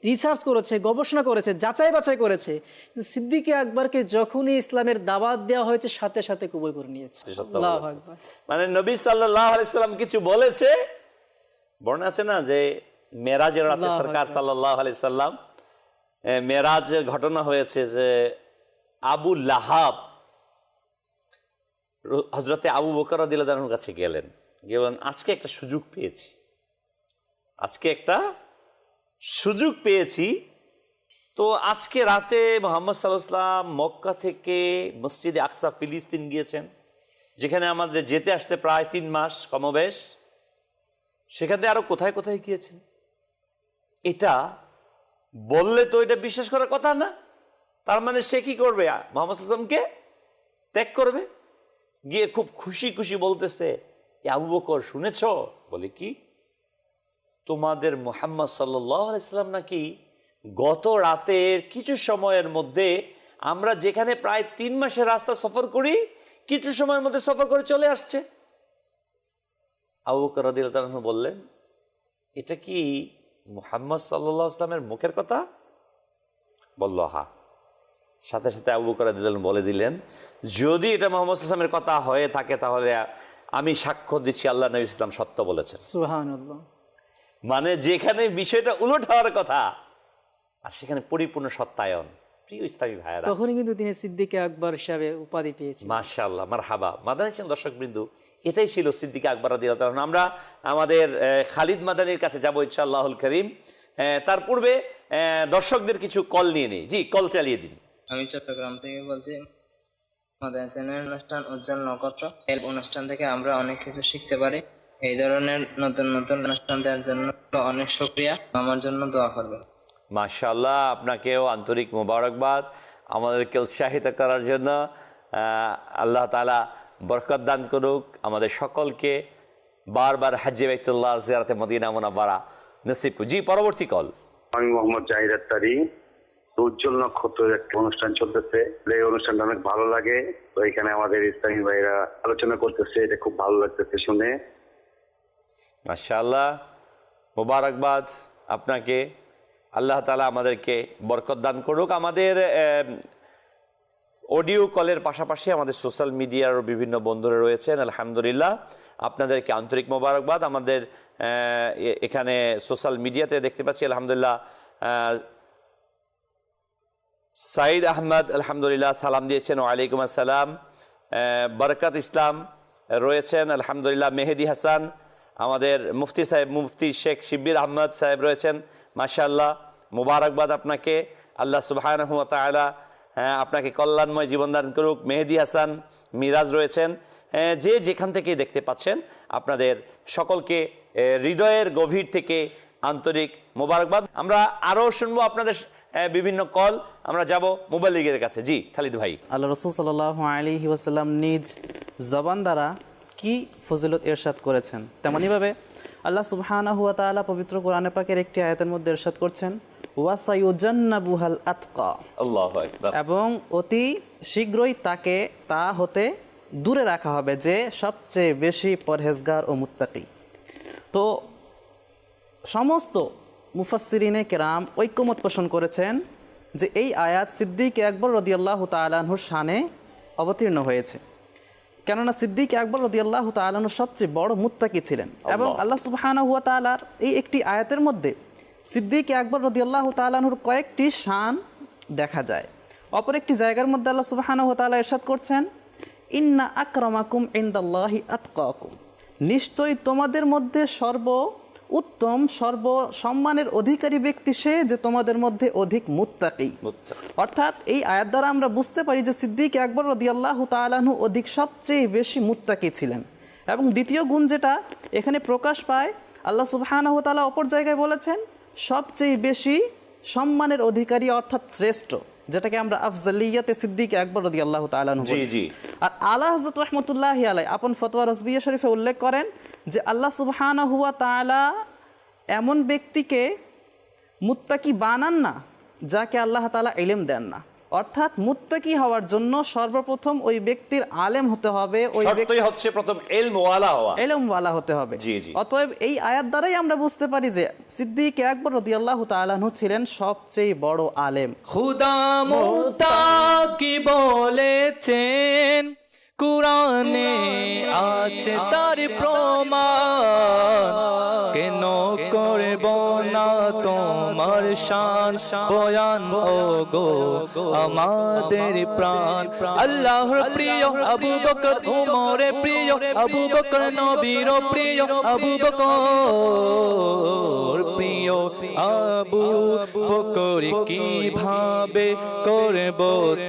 রিসার্চ করেছে, গবেষণা করেছে, যাচাই বাছাই করেছে। কিন্তু সিদ্দিক আকবরকে যখনই ইসলামের দাওয়াত দেওয়া হয়েছে, সাথে সাথে কবুল করে নিয়েছে। আল্লাহু আকবার। মানে নবী সাল্লাল্লাহু আলাইহি ওয়াসাল্লাম কিছু বলেছে, বর্ণনা আছে না যে মেরাজের রাতে সরকার সাল্লাল্লাহু আলাইহি সাল্লাম, মেরাজের ঘটনা হয়েছে যে আবু লাহাব হযরতে আবু বকর রাদিয়াল্লাহু আনহুর কাছে গেলেন, আজকে একটা সুযোগ পেয়েছি, আজকে একটা সুযোগ পেয়েছি, তো আজকে রাতে মুহাম্মদ সাল্লাল্লাহু আলাইহি ওয়াসাল্লাম মক্কা থেকে মসজিদে আকসা ফিলিস্তিন গিয়েছেন, যেখানে আমাদের যেতে আসতে প্রায় 3 মাস কমবেশ, সেখানে আরো কোথায় কোথায় গিয়েছেন, এটা বললে তো এটা বিশ্বাস করার কথা না। তার মানে সে কি করবে, মুহাম্মদ সাল্লাল্লাহু আলাইহি ওয়াসাল্লামকে ত্যাগ করবে। গিয়ে খুব খুশি খুশি বলতেছে, আবু বকর শুনেছ, বলে কি, তোমাদের মুহাম্মদ সাল্লাল্লাহু আলাইহি ওয়াসাল্লাম নাকি গত রাতের কিছু সময়ের মধ্যে, আমরা যেখানে প্রায় 3 মাসের রাস্তা সফর করি, কিছু সময়ের মধ্যে সফর করে চলে আসছে। আবু বকর রাদিয়াল্লাহু আনহু বললেন, এটা কি মুহাম্মদ সাল্লাল্লাহু আলাইহি ওয়াসাল্লামের মুখের কথা? বলল হ্যাঁ। সাথে সাথে আবু বকর রাদিয়াল্লাহু আনহু বলে দিলেন, যদি এটা মুহাম্মদ সাল্লাল্লাহু আলাইহি ওয়াসাল্লামের কথা হয়ে থাকে, তাহলে আমি সাক্ষ্য দিচ্ছি আল্লাহ নবী ইসলাম সত্য বলেছেন। সুবহানাল্লাহ। মানে যেখানে বিষয়টা উলট হওয়ার কথা, আর সেখানে পরিপূর্ণ সত্যায়ন। প্রিয় ইসলামী ভাইয়েরা, তখনই কিন্তু তিনি সিদ্দিক আকবর হিসাবে উপাধি পেয়েছেন। মাশাআল্লাহ, মারহাবা। মাদানী দর্শকবৃন্দু, এটাই ছিল সিদ্দিক আকবর রাদিয়াল্লাহু তাআলা। আমরা আমাদের খালিদ মাদানীর কাছে যাবো ইনশাআল্লাহুল করিম। তার পূর্বে দর্শকদের কিছু কল নিয়ে নেই। জি, কল চালিয়ে দিন। আমি চট্টগ্রাম থেকে বলছি। মাদানী চ্যানেলের অনুষ্ঠান উজ্জ্বল নক্ষত্র, এই অনুষ্ঠান থেকে আমরা অনেক কিছু শিখতে পারি। এই ধরনের নতুন নতুন অনুষ্ঠান দেওয়ার জন্য অনেক শুকরিয়া। আমার জন্য দোয়া করবেন। মাশাআল্লাহ, আপনাকেও আন্তরিক মোবারকবাদ আমাদেরকে উৎসাহিত করার জন্য। আল্লাহ তাআলা বরকত দান করুক আমাদের সকলকে, বারবার হজ্জে বাইতুল্লাহ জিয়ারতে মদিনা মুনাওয়ারা নসিব করুক। জি, পরবর্তী কল। আমি মোহাম্মদ জাহিদ আত্তারি। উজ্জ্বল নক্ষত্রের একটা অনুষ্ঠান চলতেছে, এই অনুষ্ঠানটা অনেক ভালো লাগে। তো এখানে আমাদের ইসলামী ভাইরা আলোচনা করতেছে, এটা খুব ভালো লাগতেছে শুনে। মাশাআল্লাহ, মোবারকবাদ আপনাকে। আল্লাহ তাআলা আমাদেরকে বরকত দান করুক। আমাদের অডিও কলের পাশাপাশি আমাদের সোশ্যাল মিডিয়ার বিভিন্ন বন্ধুরা রয়েছেন, আলহামদুলিল্লাহ, আপনাদেরকে আন্তরিক মোবারকবাদ। আমাদের এখানে সোশ্যাল মিডিয়াতে দেখতে পাচ্ছি আলহামদুলিল্লাহ সাইদ আহমদ আলহামদুলিল্লাহ সালাম দিয়েছেন, ওয়ালাইকুম আসসালাম। বরকত ইসলাম রয়েছেন আলহামদুলিল্লাহ, মেহেদি হাসান, আমাদের মুফতি সাহেব মুফতি শেখ শিব্বির আহমদ সাহেব রয়েছেন, মাশাআল্লাহ, মোবারকবাদ আপনাকে। আল্লাহ সুবহানাহু ওয়া তাআলা আপনাকে কল্যাণময় জীবন দান করুক। মেহেদি হাসান, মিরাজ রয়েছেন, যে যেখান থেকে দেখতে পাচ্ছেন, আপনাদের সকলকে হৃদয়ের গভীর থেকে আন্তরিক মোবারকবাদ। আমরা আরও শুনবো আপনাদের বিভিন্ন কল। আমরা যাব মুবাল্লিগের কাছে। জি, খালিদ ভাই। আল্লাহ রসুল সাল্লাল্লাহু আলাইহি ওয়াসাল্লাম নিজ জবান দ্বারা কি ফজিলত ইরশাদ করেছেন, তেমনিভাবে আল্লাহ সুবহানাহু ওয়া তাআলা পবিত্র কোরআনে পাকের একটি আয়াতের মধ্যে ইরশাদ করছেন, ওয়াসায়ুজান্নাবুহাল আতকা, আল্লাহু আকবার, এবং অতি শীঘ্রই তাকে তা হতে দূরে রাখা হবে যে সবচেয়ে বেশি পরহেজগার ও মুত্তাকি। তো সমস্ত মুফাসসিরিনে কেরাম ঐক্যমত পোষণ করেছেন যে এই আয়াত সিদ্দিক আকবর রাদিয়াল্লাহু তাআলা আনহুর শানে অবতীর্ণ হয়েছে, কেননা সিদ্দিক আকবর রাদিয়াল্লাহু তাআলা আনহু সবচেয়ে বড় মুত্তাকি ছিলেন। এবং আল্লাহ সুবহানাহু ওয়া তাআলার এই একটি আয়াতের মধ্যে সিদ্দিক আকবর রাদিয়াল্লাহু তাআলা আনহুর কয়েকটি শান দেখা যায়। অপর একটি জায়গার মধ্যে আল্লাহ সুবহানাহু ওয়া তাআলা ইরশাদ করছেন, ইন্না আকরামাকুম ইনদাল্লাহি আতকাকুম, নিশ্চয়ই তোমাদের মধ্যে উত্তম সর্বসম্মানের অধিকারী ব্যক্তি সে যে তোমাদের মধ্যে অধিক মুত্তাকি। অর্থাৎ এই আয়াত দ্বারা আমরা বুঝতে পারি যে সিদ্দিক আকবর রাদিয়াল্লাহু তাআলা আনহু অধিক সবচেয়ে বেশি মুত্তাকি ছিলেন। এবং দ্বিতীয় গুণ যেটা এখানে প্রকাশ পায়, আল্লাহ সুবহানাহু ওয়া তাআলা অপর জায়গায় বলেছেন সবচেয়ে বেশি সম্মানের অধিকারী অর্থাৎ শ্রেষ্ঠ, যেটাকে আমরা আফজালিয়াতে সিদ্দিক আকবর রাদিয়াল্লাহু তাআলা আনহু বলি। আর আলা হযরত রাহমাতুল্লাহি আলাইহি আপন ফতোয়া রাসবিয়া শরীফে উল্লেখ করেন যে আল্লাহ সুবহানাহু ওয়া তাআলা এমন ব্যক্তিকে মুত্তাকি বানান না যাকে আল্লাহ তাআলা ইলম দেন না। অর্থাৎ মুত্তাকি হওয়ার জন্য সর্বপ্রথম ওই ব্যক্তির আলেম হতে হবে, ওই ব্যক্তি হচ্ছে প্রথম ইলমওয়ালা হতে হবে। অতএব এই আয়াত দ্বারাই আমরা বুঝতে পারি যে সিদ্দিক আকবর রাদিয়াল্লাহু তাআলা আনহু ছিলেন সবচেয়ে বড় আলেম। খুদা মুত্তাকি বলেছেন, কুরআনে আছে তার প্রমাণ, কেন করব না তোমার শান বয়ান ও গো আমাদের প্রাণ। আল্লাহর প্রিয় আবু বকর, উমরের প্রিয় আবু বকর, নবীর প্রিয় আবু বকর, প্রিয় আবু বকর কিভাবে করব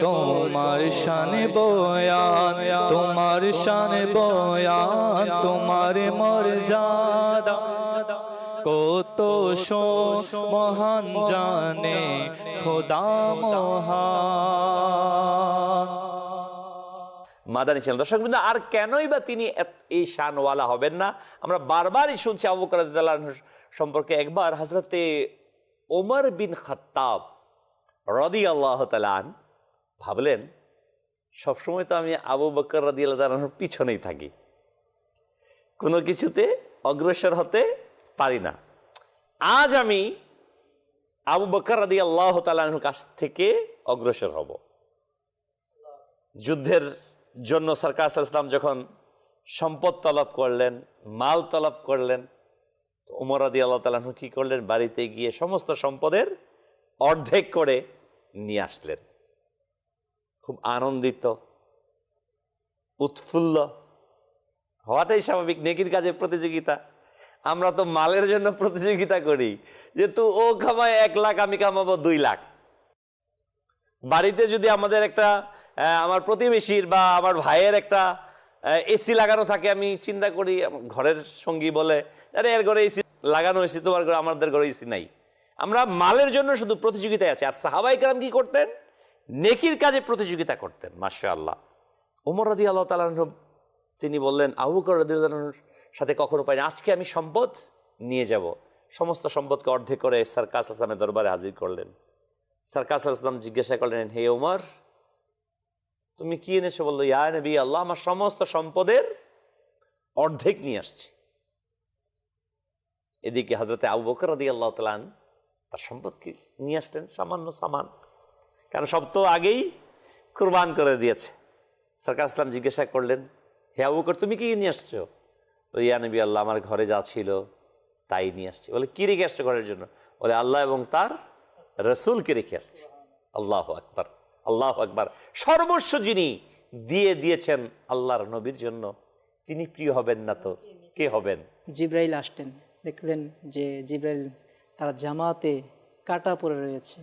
তোমার শান বয়ান, তোমার শান বয়ান, তোমার মর্যাদা কত মহান জানে খোদা মহান। মাদানী ছিলেন। দর্শকবৃন্দ, আর কেনই বা তিনি এই শানওয়ালা হবেন না? আমরা বারবারই শুনছি আবু বকর রাদিয়াল্লাহু আনহু সম্পর্কে। একবার হযরতে ওমর বিন খাত্তাব রাদিয়াল্লাহু তাআলা আনহু ভাবলেন, সবসময় তো আমি আবু বকর রাদিয়াল্লাহু আনহুর পিছনেই থাকি, কোনো কিছুতে অগ্রসর হতে পারি না। আজ আমি আবু বকর রাদিয়াল্লাহু তাআলা আনহুর কাছ থেকে অগ্রসর হব। যুদ্ধের জন্য সরকার সাল্লাল্লাহু আলাইহি ওয়াসাল্লাম যখন সম্পদ তলব করলেন, মাল তলব করলেন, তো ওমর রাদিয়াল্লাহু তাআলা আনহু কি করলেন? বাড়িতে গিয়ে সমস্ত সম্পদের অর্ধেক করে নিয়ে আসলেন। খুব আনন্দিত, উৎফুল্ল হওয়াটাই স্বাভাবিক। নেকির কাজে প্রতিযোগিতা। আমরা তো মালের জন্য প্রতিযোগিতা করি, যে তো ও কামায় 1 লাখ, আমি কামাবো 2 লাখ। বাড়িতে যদি আমাদের একটা আমার প্রতিবেশীর বা আমার ভাইয়ের একটা এসি লাগানো থাকে, আমি চিন্তা করি, ঘরের সঙ্গী বলে, আরে এর ঘরে এসি লাগানো হয়েছে, তোমার ঘরে, আমাদের ঘরে এসি নাই। আমরা মালের জন্য শুধু প্রতিযোগিতায় আছি। আর সাহাবায়ে কেরাম কি করতেন? নেকির কাজে প্রতিযোগিতা করতেন। মাশাআল্লাহ। ওমর রাদিয়াল্লাহু তাআলা আনহু তিনি বললেন, আবু বকর রাদিয়াল্লাহু আনহুর সাথে কখনো পাইনি, আজকে আমি সম্পদ নিয়ে যাব। সমস্ত সম্পদকে অর্ধেক করে সরকার সাল্লাল্লাহু আলাইহি ওয়াসাল্লামের দরবারে হাজির করলেন। সরকার সাল্লাল্লাহু আলাইহি ওয়াসাল্লাম জিজ্ঞাসা করলেন, হে ওমর, তুমি কি এনেছো? বললো, ইয়া নবী আল্লাহ, আমার সমস্ত সম্পদের অর্ধেক নিয়ে আসছি। এদিকে হযরতে আবু বকর রাদিয়াল্লাহু তাআলা আনহু তার সম্পদ কি নিয়ে আসলেন? সামান্য সামান, কারণ সব তো আগেই কুরবান করে দিয়েছে। সরকার সাল্লাল্লাহু আলাইহি ওয়াসাল্লাম জিজ্ঞাসা করলেন, হে আবু বকর, তুমি কি নিয়ে আসছো? ইয়া নবী আল্লাহ, আমার ঘরে যা ছিল তাই নিয়ে আসছি। বলে, কি রেখে আসছো ঘরের জন্য? বলে, আল্লাহ এবং তার রাসূলকে রেখে আসছি। আল্লাহু আকবার, আল্লাহু আকবার। সর্বস্ব যিনি দিয়েছেন আল্লাহর নবীর জন্য, তিনি প্রিয় হবেন না তো কে হবেন? জিব্রাইল আসতেন, দেখলেন যে জিব্রাইল তার জামাতে কাটা পড়ে রয়েছে।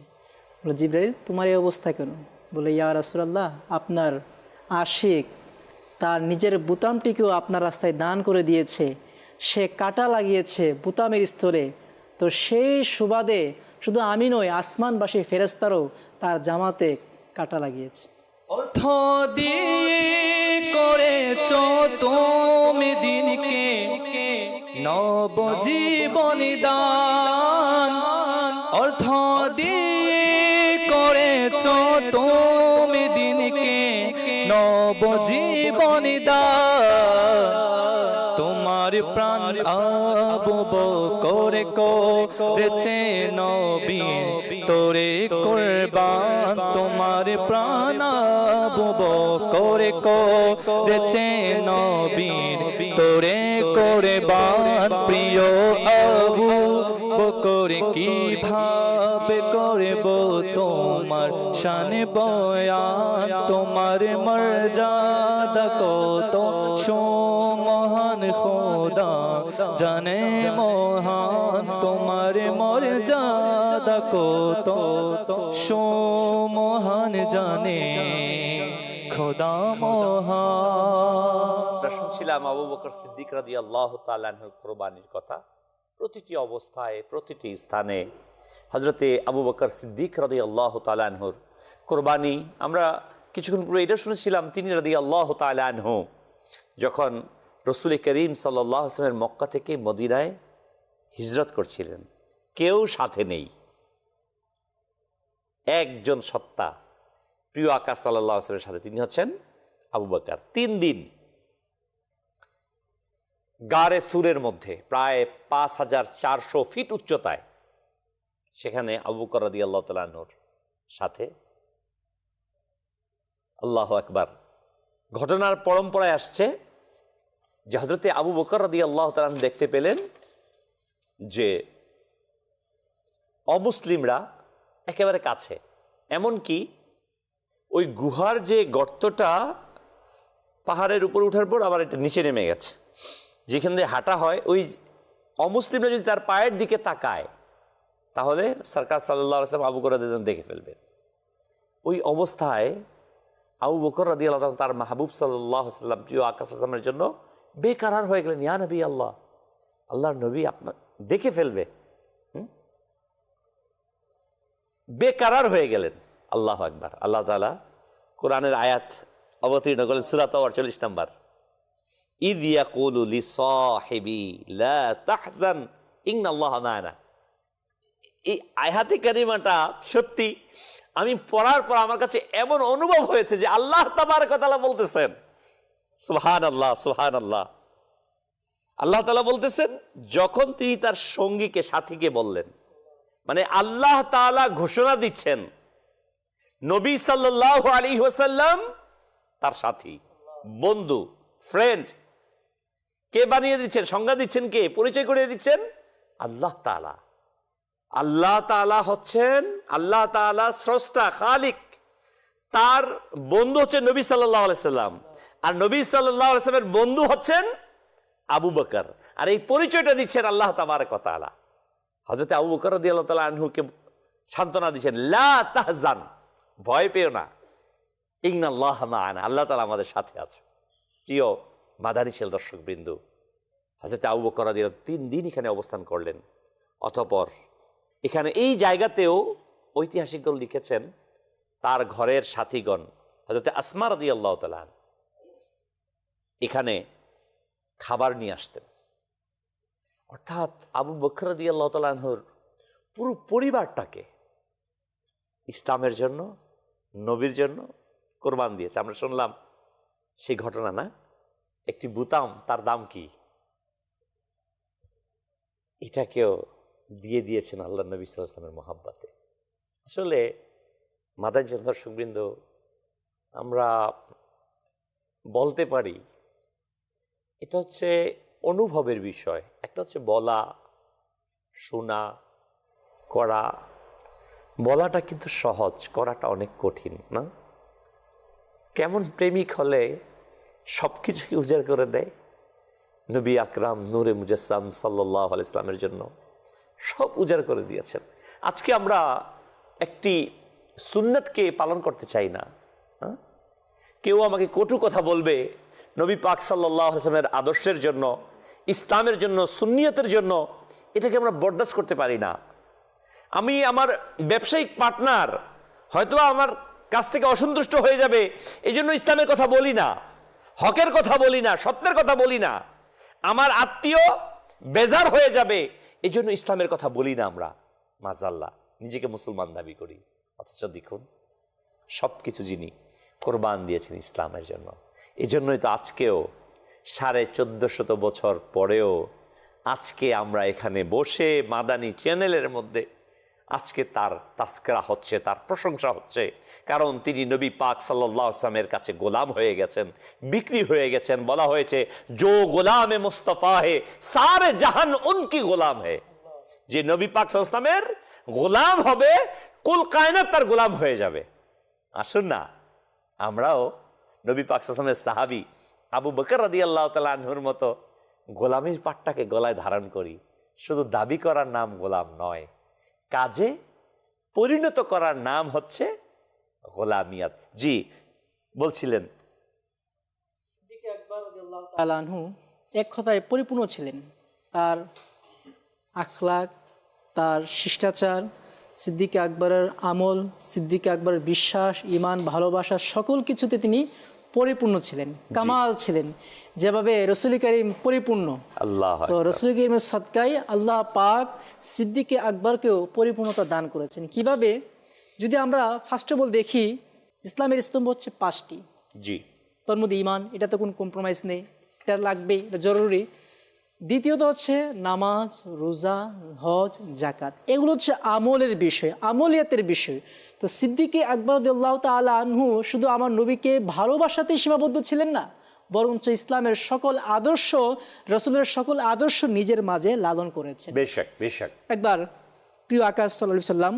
বলে, জিব্রাইল, তোমার এই অবস্থা কেন? বলে, ইয়া রাসূলুল্লাহ, আপনার আশিক তার নিজের বুতামটিকেও আপনার রাস্তায় দান করে দিয়েছে, সে কাটা লাগিয়েছে বুতামের স্তরে, তো সেই সুবাদে শুধু আমি নই, আসমানবাসী ফেরেশতারও তার জামাতে কাটা লাগিয়েছে। অর্থ দিয়ে করেছ তুমি দিনকে নবজীবন দান, অর্থ দিয়ে করেছ তুমি দিনকে নবজীবন দান। তোমার প্রাণ আবু বকর করেছে নবী তোরে কুরবান, তোমার প্রাণ আবু বকর করেছে নবী তোরে কুরবান। প্রিয় আবু বকর কিভাবে করব তোমার শান বয়ান তোমার মর্যাদা কত সুমহান খোদা জানে মহান তোমার মর্যাদা কত সুমহান জানে খোদা মহান। আমরা শুনছিলাম আবু বকর সিদ্দিক রাদিয়াল্লাহু তাআলা আনহুর কুরবানির কথা। প্রতিটি অবস্থায় প্রতিটি স্থানে হযরতে আবু বকর সিদ্দিক রাদিয়াল্লাহু তাআলা আনহুর কুরবানি। আমরা কিছুক্ষণ পূর্বে এটা শুনেছিলাম তিনি রাদিয়াল্লাহু তাআলা আনহু যখন রাসূল করিম সাল্লাল্লাহু আলাইহি ওয়াসাল্লামের মক্কা থেকে মদিনায় হিজরত করছিলেন, কেউ সাথে নেই, একজন সত্তা প্রিয় আকা সাল্লাল্লাহু আলাইহি ওয়াসাল্লামের সাথে, তিনি হচ্ছেন আবু বকর। 3 দিন গারে সুরের মধ্যে প্রায় 5400 ফিট উচ্চতায় সেখানে আবু বকর রাদিয়াল্লাহু তাআলা আনহুর সাথে। আল্লাহু আকবার। ঘটনার পরম্পরায় আসছে যে হযরতে আবু বকর রাদিয়াল্লাহু তাআলা আনহু দেখতে পেলেন যে অমুসলিমরা একেবারে কাছে, এমনকি ওই গুহার যে গর্তটা পাহাড়ের উপর ওঠার পর আবার এটা নিচে নেমে গেছে, যেখান দিয়ে হাঁটা হয়, ওই অমুসলিমরা যদি তার পায়ের দিকে তাকায় তাহলে সরকার সাল্লাল্লাহু আলাইহি ওয়াসাল্লাম আবু বকর রাদিয়াল্লাহু দেখে ফেলবেন। ওই অবস্থায় আবু বকর রাদিয়াল্লাহু তাআলা তার মাহবুব সাল্লাল্লাহু আলাইহি ওয়াসাল্লাম প্রিয় আকা সাল্লাল্লাহু আলাইহি ওয়াসাল্লামের জন্য বেকরার হয়ে গেলেন, ইয়া নবী আল্লাহ, আল্লাহর নবী আপনার দেখে ফেলবে, বেকরার হয়ে গেলেন। আল্লাহু আকবার। আল্লাহ তাআলা কোরআনের আয়াত অবতীর্ণ করেন সূরা তাওবার 40 নম্বর, ইয ইয়াকুলু লিসাহিবি লা তাহজান ইন্নাল্লাহা মা'ানা। এই আয়াতে কারিমাটা সত্যি আমি পড়ার পর আমার কাছে এমন অনুভব হয়েছে যে আল্লাহ তাবারক ওয়া তাআলা বলতেছেন, সুবহানাল্লাহ সুবহানাল্লাহ, আল্লাহ তাআলা বলতেছেন যখন তিনি তার সঙ্গীকে সাথীকে বললেন, মানে আল্লাহ তাআলা ঘোষণা দিচ্ছেন নবী সাল্লাল্লাহু আলাইহি ওয়াসাল্লাম তার সাথী, বন্ধু, ফ্রেন্ড। কে বানিয়ে দিচ্ছেন, সংজ্ঞা দিচ্ছেন কে, পরিচয় করে দিচ্ছেন আল্লাহ তাআলা। আল্লাহ তাআলা হচ্ছেন, আল্লাহ তাআলা স্রষ্টা, খালিক। তার বন্ধু হচ্ছেন নবী সাল্লাল্লাহু আলাইহি সাল্লাম, আর নবী সাল্লাল্লাহু আলাইহি সাল্লামের বন্ধু হচ্ছেন আবু বকর। আর এই পরিচয়টা দিচ্ছেন আল্লাহ তাবারক ওয়া তাআলা। হযরত আবু বকর রাদিয়াল্লাহু তাআলা আনহুকে সান্ত্বনা দিচ্ছেন, লা তাহজান, ভয় পেও না, ইন্নাল্লাহা মা'ানা, আল্লাহ তাআলা আমাদের সাথে আছে। প্রিয় মাদানী ছেলে দর্শক বিন্দু, হযরত আবু বকর রাদিয়াল্লাহু 3 দিন এখানে অবস্থান করলেন। অতঃপর এখানে এই জায়গাতেও ঐতিহাসিকগণ লিখেছেন তার ঘরের সাথীগণ হযরত আসমা রাদিয়াল্লাহু তাআলা এখানে খাবার নিয়ে আসতেন। অর্থাৎ আবু বকর রাদিয়াল্লাহু তাআলা আনহুর পুরো পরিবারটাকে ইসলামের জন্য, নবীর জন্য কোরবান দিয়েছে। আমরা শুনলাম সেই ঘটনা না, একটি বুতাম, তার দাম কি, এটাকেও দিয়ে দিয়েছেন আল্লাহ নবী সাল্লাল্লাহু আলাইহি ওয়াসাল্লামের মহব্বতে। আসলে মাদানী দর্শকবৃন্দ, আমরা বলতে পারি এটা হচ্ছে অনুভবের বিষয়। একটা হচ্ছে বলা, শোনা, করা। বলাটা কিন্তু সহজ, করাটা অনেক কঠিন না? কেমন প্রেমিক হলে সব কিছুকে উজাড় করে দেয়। নবী আকরাম নূরে মুজাসসাম সাল্লাল্লাহু আলাইহি ওয়াসাল্লামের জন্য সব উজাড় করে দিয়েছেন। আজকে আমরা একটি সুন্নতকে পালন করতে চাই না। কেউ আমাকে কটু কথা বলবে নবী পাক সাল্লাল্লাহু আলাইহি ওয়াসাল্লামের আদর্শের জন্য, ইসলামের জন্য, সুন্নিয়তের জন্য, এটাকে আমরা বরদাস্ত করতে পারি না। আমি আমার ব্যবসায়িক পার্টনার হয়তো আমার কাছ থেকে অসন্তুষ্ট হয়ে যাবে, এই জন্য ইসলামের কথা বলি না, হকের কথা বলি না, সত্যের কথা বলি না। আমার আত্মীয় বেজার হয়ে যাবে, এই জন্য ইসলামের কথা বলি না। আমরা মাজাল্লাহ নিজেকে মুসলমান দাবি করি, অথচ দেখুন সব কিছু যিনি কোরবান দিয়েছেন ইসলামের জন্য। এই জন্যই তো আজকেও 1450 বছর পরেও আজকে আমরা এখানে বসে মাদানী চ্যানেলের মধ্যে আজকে তার তাস্করা হচ্ছে, তার প্রশংসা হচ্ছে। কারণ তিনি নবী পাক সাল্লাল্লাহু আলাইহি ওয়াসাল্লামের কাছে গোলাম হয়ে গেছেন, বিক্রি হয়ে গেছেন। বলা হয়েছে জো গোলামে মুস্তাফা হে সারে জাহান উনকি গোলাম হে। যে নবী পাক সাল্লাল্লাহু আলাইহি ওয়াসাল্লামের গোলাম হবে, কুল কায়নাত তার গোলাম হয়ে যাবে। আসুন না আমরাও নবী পাক সাল্লাল্লাহু আলাইহি ওয়াসাল্লামের সাহাবী আবু বকর রাদিয়াল্লাহু তাআলা আনহুর মতো গোলামীর পাটটাকে গলায় ধারণ করি। শুধু দাবি করার নাম গোলাম নয়, কাজে পরিণত করার নাম হচ্ছে গোলামিয়াত। জি বলছিলেন। তাআলা আনহু এক কথায় পরিপূর্ণ ছিলেন। তার আখলাক, তার শিষ্টাচার, সিদ্দিক আকবরের আমল, সিদ্দিক আকবরের বিশ্বাস, ঈমান, ভালোবাসা সকল কিছুতে তিনি পরিপূর্ণ ছিলেন, কামাল ছিলেন। যেভাবে রসুল করিম পরিপূর্ণ, আল্লাহ তো রসুল করিমের সদকায় আল্লাহ পাক সিদ্দিক আকবরকেও পরিপূর্ণতা দান করেছেন। কিভাবে? যদি আমরা ফার্স্ট অফ অল দেখি, ইসলামের স্তম্ভ হচ্ছে 5টি। জি, তোর মধ্যে ঈমান, এটা তো কোনো কম্প্রোমাইজ নেই, এটা লাগবে, এটা জরুরি। দ্বিতীয়ত হচ্ছে নামাজ, রোজা, হজ, জাকাত, এগুলো হচ্ছে আমলের বিষয়, আমলিয়াতের বিষয়। তো সিদ্দিকে আকবর রাদিয়াল্লাহু তাআলা আনহু শুধু আমার নবীকে ভালোবাসাতেই সীমাবদ্ধ ছিলেন না, বরঞ্চ ইসলামের সকল আদর্শ, রসুলের সকল আদর্শ নিজের মাঝে লালন করেছেন। বেশক বেশক। একবার প্রিয় আকাশ সাল্লাল্লাহু আলাইহি সাল্লাম,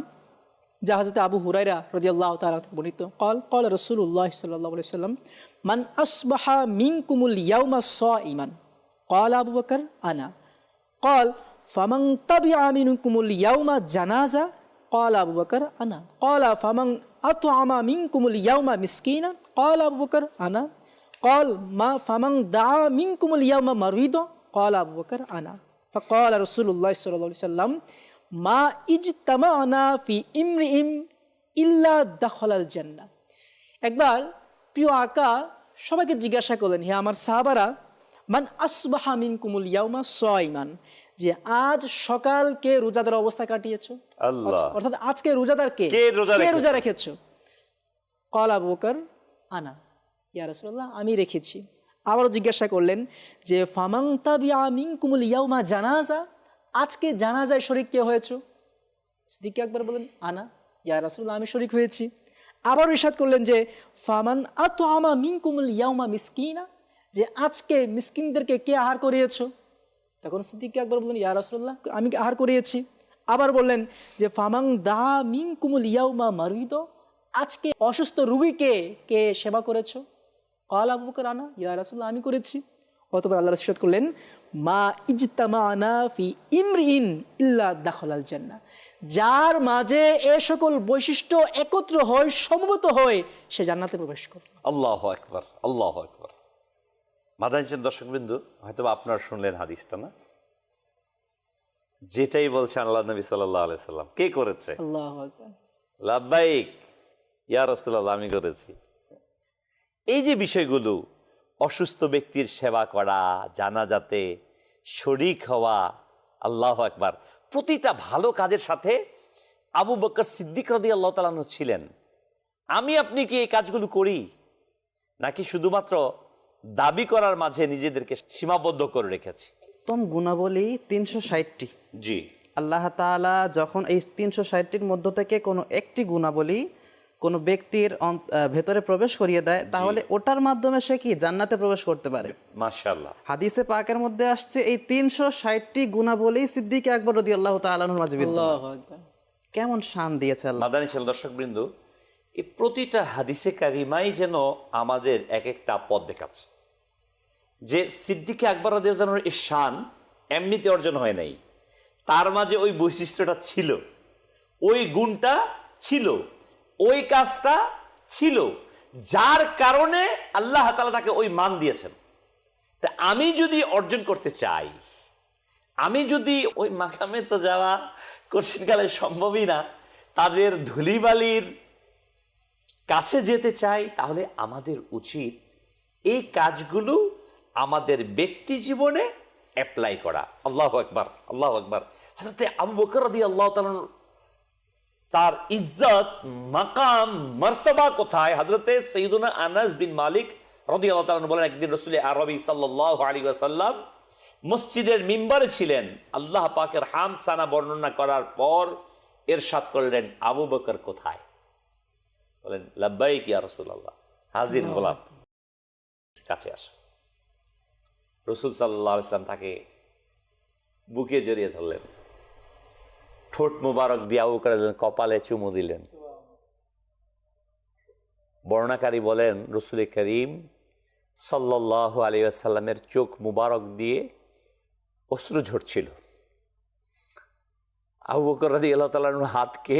যা হযরত আবু হুরায়রা রাদিয়াল্লাহু তাআলা বর্ণিত, قال রাসূলুল্লাহ সাল্লাল্লাহু আলাইহি সাল্লাম, মান আসবাহা মিনকুমুল ইয়াওমা সাইমান, قال আবু বকর আনা, قال ফামান তাবিআ মিনকুমুল ইয়াওমা জানাজা, قال আবু বকর আনা, قال ফামান আতআমা মিনকুমুল ইয়াওমা মিসকিনা, قال আবু বকর আনা, قال মা ফামান দাআ মিনকুমুল ইয়াওমা মারিদা, قال আবু বকর আনা। فقال রাসূলুল্লাহ সাল্লাল্লাহু আলাইহি সাল্লাম, মা ইজতামানা ফি ইমরিইম ইল্লা দাখালাল জান্নাহ। একবার প্রিয় আকা সবাইকে জিজ্ঞাসা করলেন, হে আমার সাহাবারা, মান আসবাহা মিনকুমুল ইয়াওমা সাইমান, যে আজ সকাল কে রোজাদার অবস্থা কাটিয়েছো? আল্লাহ, অর্থাৎ আজকে রোজাদার কে রোজা রেখেছো? قال আবু বকর আনা, ইয়া রাসূলুল্লাহ, আমি রেখেছি। আবারও জিজ্ঞাসা করলেন যে ফামান তাবিআ মিনকুমুল ইয়াওমা জানাজা, আজকে জানাজায় শরীক কে হয়েছো? সিদ্দিক আকবর বলেন আনা, ইয়া রাসূলুল্লাহ, আমি শরীক হয়েছি। আবার ইরশাদ করলেন যে ফামান আতআমা মিনকুমুল ইয়াওমা মিসকিনা, যে আজকে মিসকিনদেরকে কে আহার করিয়েছো? তখন সিদ্দিক আকবর বললেন, ইয়া রাসূলুল্লাহ, আমি আহার করিয়েছি। আবার বললেন যে ফামান দা মিনকুমুল ইয়াওমা মারিদ, আজকে অসুস্থ রোগীকে কে সেবা করেছো? قال আবু বকর আনা, ইয়া রাসূলুল্লাহ, আমি করেছি। অতঃপর আল্লাহ ইরশাদ করলেন, মা ইজতামানা ফি ইমরিইন ইল্লা দাখালাল জান্নাহ, যার মাঝে এ সকল বৈশিষ্ট্য একত্র হয়, সমবেত হয়, সে জান্নাতে প্রবেশ করে। আল্লাহু আকবার, আল্লাহু আকবার। মাদানী দর্শকবৃন্দু, হয়তো আপনারা শুনলেন হাদিসটা, না? যেটাই বলছেন আল্লাহ নবী সাল্লাল্লাহু আলাইহি সাল্লাম, কে করেছে? আল্লাহু আকবার। লাব্বাইক ইয়া রাসূলুল্লাহ, আমি করেছি। এই যে বিষয়গুলো, অসুস্থ ব্যক্তির সেবা করা, জানাজাতে শরীক হওয়া, আল্লাহু আকবার, প্রতিটা ভালো কাজের সাথে আবু বকর সিদ্দিক রাদিয়াল্লাহু তাআলা আনহু ছিলেন। আমি আপনি কি এই কাজগুলো করি, নাকি শুধুমাত্র দাবি করার মাঝে নিজেদেরকে সীমাবদ্ধ করে রেখেছি? উত্তম গুণাবলী 360টি। জি, আল্লাহ তাআলা যখন এই 360টির মধ্য থেকে কোনো একটি গুণাবলী কোনো ব্যক্তির ভেতরে প্রবেশ করিয়ে দেয়, তাহলে ওটার মাধ্যমে সে কি জান্নাতে প্রবেশ করতে পারে। মাশাআল্লাহ। হাদিসে পাকের মধ্যে আসছে এই 360টি গুণাবলী সিদ্দিক আকবর রাদিয়াল্লাহু তাআলা আনহুর মাঝে বিদ্যমান। আল্লাহু আকবার। কেমন শান দিয়েছে আল্লাহ। মাদানী দর্শকবৃন্দ, এই প্রতিটা হাদিসে কারিমাই যেন আমাদের এক একটা পথ দেখাচ্ছে, যে সিদ্দিকে আকবর রাদিয়াল্লাহু তাআলার এই শান এমনিতে অর্জন হয় নাই, তার মাঝে ওই বৈশিষ্ট্যটা ছিল, ওই গুণটা ছিল, ওই কাজটা ছিল, যার কারণে আল্লাহ তাআলা তাকে ওই মান দিয়েছেন। তা আমি যদি অর্জন করতে চাই, আমি যদি ওই মাকামে তো যাওয়া কঠিনকালে সম্ভবই না, তাদের ধুলিবালির কাছে যেতে চাই, তাহলে আমাদের উচিত এই কাজগুলো আমাদের ব্যক্তি জীবনে অ্যাপ্লাই করা। আল্লাহু আকবার, আল্লাহু আকবার। হযরত আবু বকর রাদিয়াল্লাহু তাআলা তার ইজ্জত, মাকাম, মর্তবা কোথায়? হযরতে সাইয়্যিদুনা আনাস বিন মালিক রাদিয়াল্লাহু তাআলা বলেন, একদিন রাসূল আরবি সাল্লাল্লাহু আলাইহি ওয়াসাল্লাম মসজিদের মিম্বরে ছিলেন। আল্লাহ পাকের হামসানা বর্ণনা করার পর ইরশাদ করলেন, আবু বকর কোথায়? বলেন, লাব্বাইক ইয়া রাসূলুল্লাহ, হাজির গোলাম, কাছে আসো। রাসূল সাল্লাল্লাহু আলাইহি ওয়াসাল্লাম তাকে বুকে জড়িয়ে ধরলেন, ঠোঁট মোবারক দিয়ে আবু বকরের কপালে চুমু দিলেন। বর্ণনাকারী বলেন রসুল করিম সাল্লাল্লাহু আলাইহি ওয়াসাল্লামের চোখ মুবারক দিয়ে অশ্রু ঝরছিল। আবু বকর রাদিয়াল্লাহু তাআলার হাতকে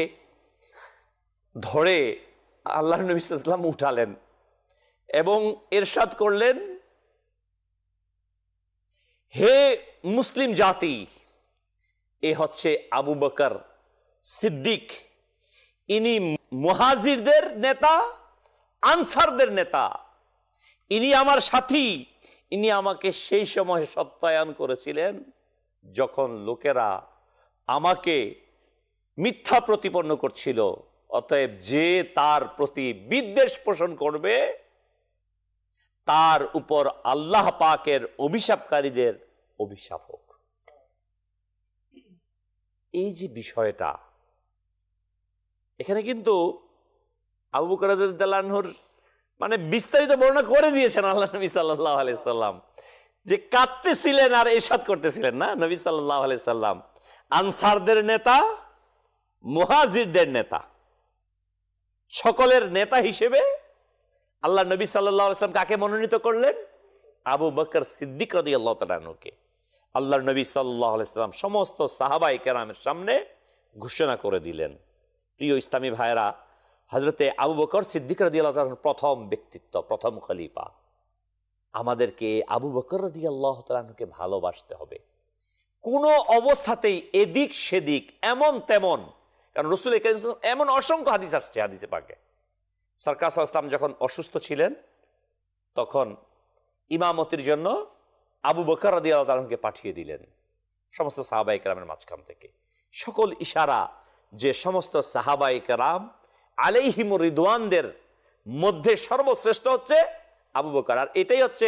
ধরে আল্লাহর নবী সাল্লাল্লাহু আলাইহি ওয়াসাল্লাম উঠালেন এবং ইরশাদ করলেন, হে মুসলিম জাতি, এ হচ্ছে আবু বকর সিদ্দিক, ইনি মুহাজিরদের নেতা, আনসারদের নেতা, ইনি আমার সাথী, ইনি আমাকে সেই সময় সত্যায়ন করেছিলেন যখন লোকেরা আমাকে মিথ্যা প্রতিপন্ন করছিল। অতএব যে তার প্রতি বিদ্বেষ পোষণ করবে তার উপর আল্লাহ পাকের অভিশাপকারীদের অভিশাপ হোক। এই যে বিষয়টা এখানে কিন্তু আবু বকর রাদিয়াল্লাহু আনহুর মানে বিস্তারিত বর্ণনা করে দিয়েছেন আল্লাহ নবী সাল্লাল্লাহু আলাইহি সাল্লাম, যে কাঁদতেছিলেন আর ইরশাদ করতেছিলেন না নবী সাল্লাল্লাহু আলাইহি সাল্লাম আনসারদের নেতা, মুহাজিরদের নেতা, সকলের নেতা হিসেবে আল্লাহ নবী সাল্লাল্লাহু আলাইহি সাল্লাম কাকে মনোনীত করলেন? আবু বকর সিদ্দিক রাদিয়াল্লাহু তাআলা আনহুকে আল্লাহর নবী সাল্লাল্লাহু আলাইহি সাল্লাম সমস্ত সাহাবায়ে কেরামের সামনে ঘোষণা করে দিলেন। প্রিয় ইসলামী ভাইরা, হযরতে আবু বকর সিদ্দিক রাদিয়াল্লাহু তাআলার প্রথম ব্যক্তিত্ব, প্রথম খলিফা। আমাদেরকে আবু বকর রাদিয়াল্লাহু তাআলা আনহুকে ভালোবাসতে হবে, কোনো অবস্থাতেই এদিক সেদিক এমন তেমন, কারণ রাসূল কারীম সাল্লাল্লাহু আলাইহি ওয়াসাল্লাম এমন অসংখ্য হাদিস আসছে হাদিসে পাকে। সরকার সাল্লাল্লাহু আলাইহি ওয়াসাল্লাম যখন অসুস্থ ছিলেন তখন ইমামতির জন্য আবু বকর রাদিয়াল্লাহু তাআলা আনহুকে পাঠিয়ে দিলেন সমস্ত সাহাবায়ে কেরামের মাঝখান থেকে। সকল ইশারা যে সমস্ত সাহাবায়ে কেরাম আলাইহিমুর রিদওয়ানদের মধ্যে সর্বশ্রেষ্ঠ হচ্ছে আবু বকর, আর এটাই হচ্ছে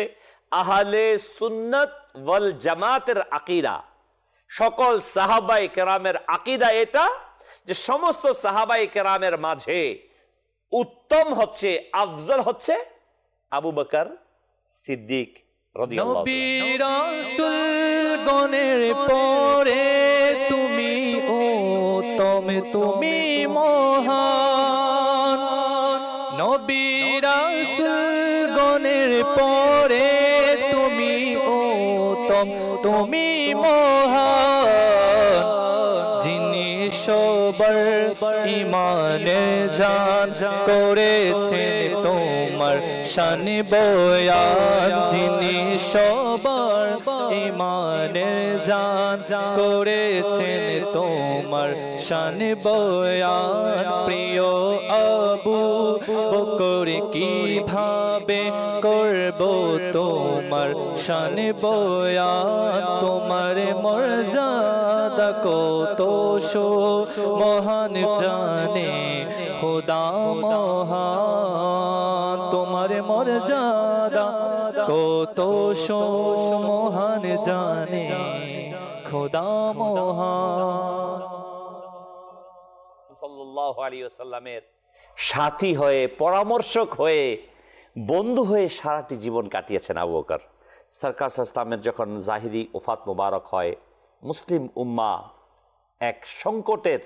আহলে সুন্নাত ওয়াল জামাতের আকীদা। সকল সাহাবায়ে কেরামের আকীদা এটা যে সমস্ত সাহাবায়ে কেরামের মাঝে উত্তম হচ্ছে, আফজল হচ্ছে আবু বকর সিদ্দিক রাদিয়াল্লাহু তাআলা। নবী রাসূল গণের পরে তুমি উত্তম, তুমি মহান। নবী রাসূল গণের পরে তুমি উত্তম, তুমি মহান। যিনি সবার ইমানে জান করেছেন তোমার শান বয়ান। যিনি সবার ইমানে জান করেছেন তোমার শান বয়ান। প্রিয় আবু বকর কিভাবে করব তোমার শান বয়ান। তোমার মর্যাদা কত মহান জানে খোদা মহান। তোমার মর্যাদা কত মহান জানে খোদা মহান। সাল্লাল্লাহু আলাইহি ওয়াসাল্লামের সাথী হয়ে, পরামর্শক হয়ে, বন্ধু হয়ে সারাটি জীবন কাটিয়েছেন আবু বকর। সরকার সাল্লাল্লাহু আলাইহি ওয়াসাল্লামের যখন জাহিরি ওফাত মোবারক হয়, মুসলিম উম্মাহ এক সংকটের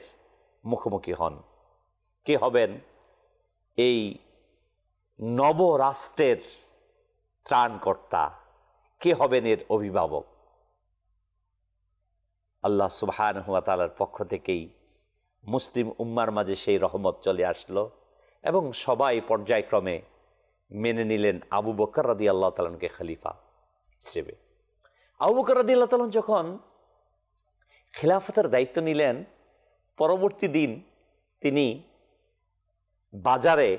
মুখোমুখি হন। কে হবেন এই নবরাষ্ট্রের ত্রাণকর্তা? কে হবেন এর অভিভাবক? আল্লাহ সুবহানাহু ওয়া তাআলার পক্ষ থেকেই মুসলিম উম্মার মাঝে সেই রহমত চলে আসলো এবং সবাই পর্যায়ক্রমে মেনে নিলেন আবু বকর রাদিয়াল্লাহু তাআলা আনহুকে খলিফা হিসেবে। আবু বকর রাদিয়াল্লাহু তাআলা যখন খিলাফতের দায়িত্ব নিলেন, পরবর্তী দিন তিনি বাজারে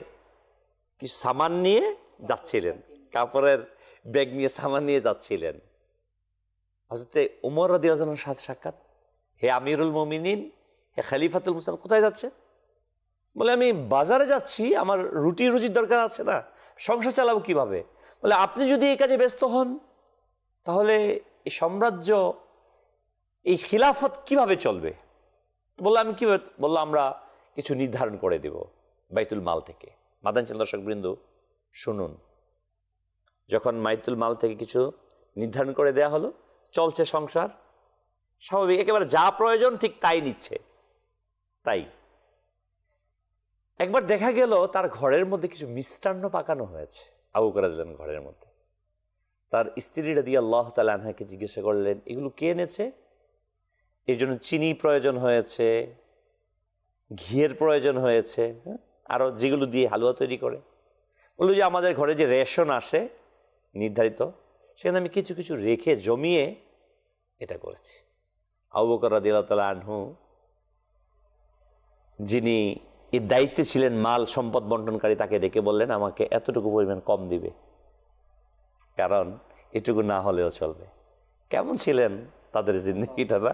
কিছু সামান নিয়ে যাচ্ছিলেন, কাপড়ের ব্যাগ নিয়ে সামান নিয়ে যাচ্ছিলেন। হযরতে ওমর রাদিয়াল্লাহু তাআলার সাথে সাক্ষাৎ, হে আমিরুল মুমিনিন, হে খলিফাতুল মুসলিমিন, কোথায় যাচ্ছেন? বলে আমি বাজারে যাচ্ছি, আমার রুটি রুজির দরকার আছে না, সংসার চালাবো কিভাবে? বলে আপনি যদি এই কাজে ব্যস্ত হন তাহলে এই সাম্রাজ্য, এই খিলাফত কিভাবে চলবে? বললো আমি কিভাবে? বললো আমরা কিছু নির্ধারণ করে দেব বাইতুল মাল থেকে। মাদানী দর্শকবৃন্দ শুনুন, যখন বাইতুল মাল থেকে কিছু নির্ধারণ করে দেয়া হলো, চলছে সংসার স্বাভাবিক, একেবারে যা প্রয়োজন ঠিক তাই নিচ্ছে। তাই একবার দেখা গেল তার ঘরের মধ্যে কিছু মিষ্টান্ন পাকানো হয়েছে আবু বকর রাদিয়াল্লাহু আনহু ঘরের মধ্যে। তার স্ত্রী রাদিয়াল্লাহু তাআলা আনহাকে জিজ্ঞাসা করলেন, এগুলো কে এনেছে? এর জন্য চিনি প্রয়োজন হয়েছে, ঘিয়ের প্রয়োজন হয়েছে, আরও যেগুলো দিয়ে হালুয়া তৈরি করে। বললো যে আমাদের ঘরে যে রেশন আসে নির্ধারিত, সেখানে আমি কিছু কিছু রেখে জমিয়ে এটা করেছি। আবু বকর রাদিয়াল্লাহু তাআলা আনহু, যিনি এর দায়িত্বে ছিলেন মাল সম্পদ বন্টনকারী, তাকে ডেকে বললেন আমাকে এতটুকু পরিমাণ কম দিবে, কারণ এটুকু না হলেও চলবে। কেমন ছিলেন তাদের জিন্দেগিটা না?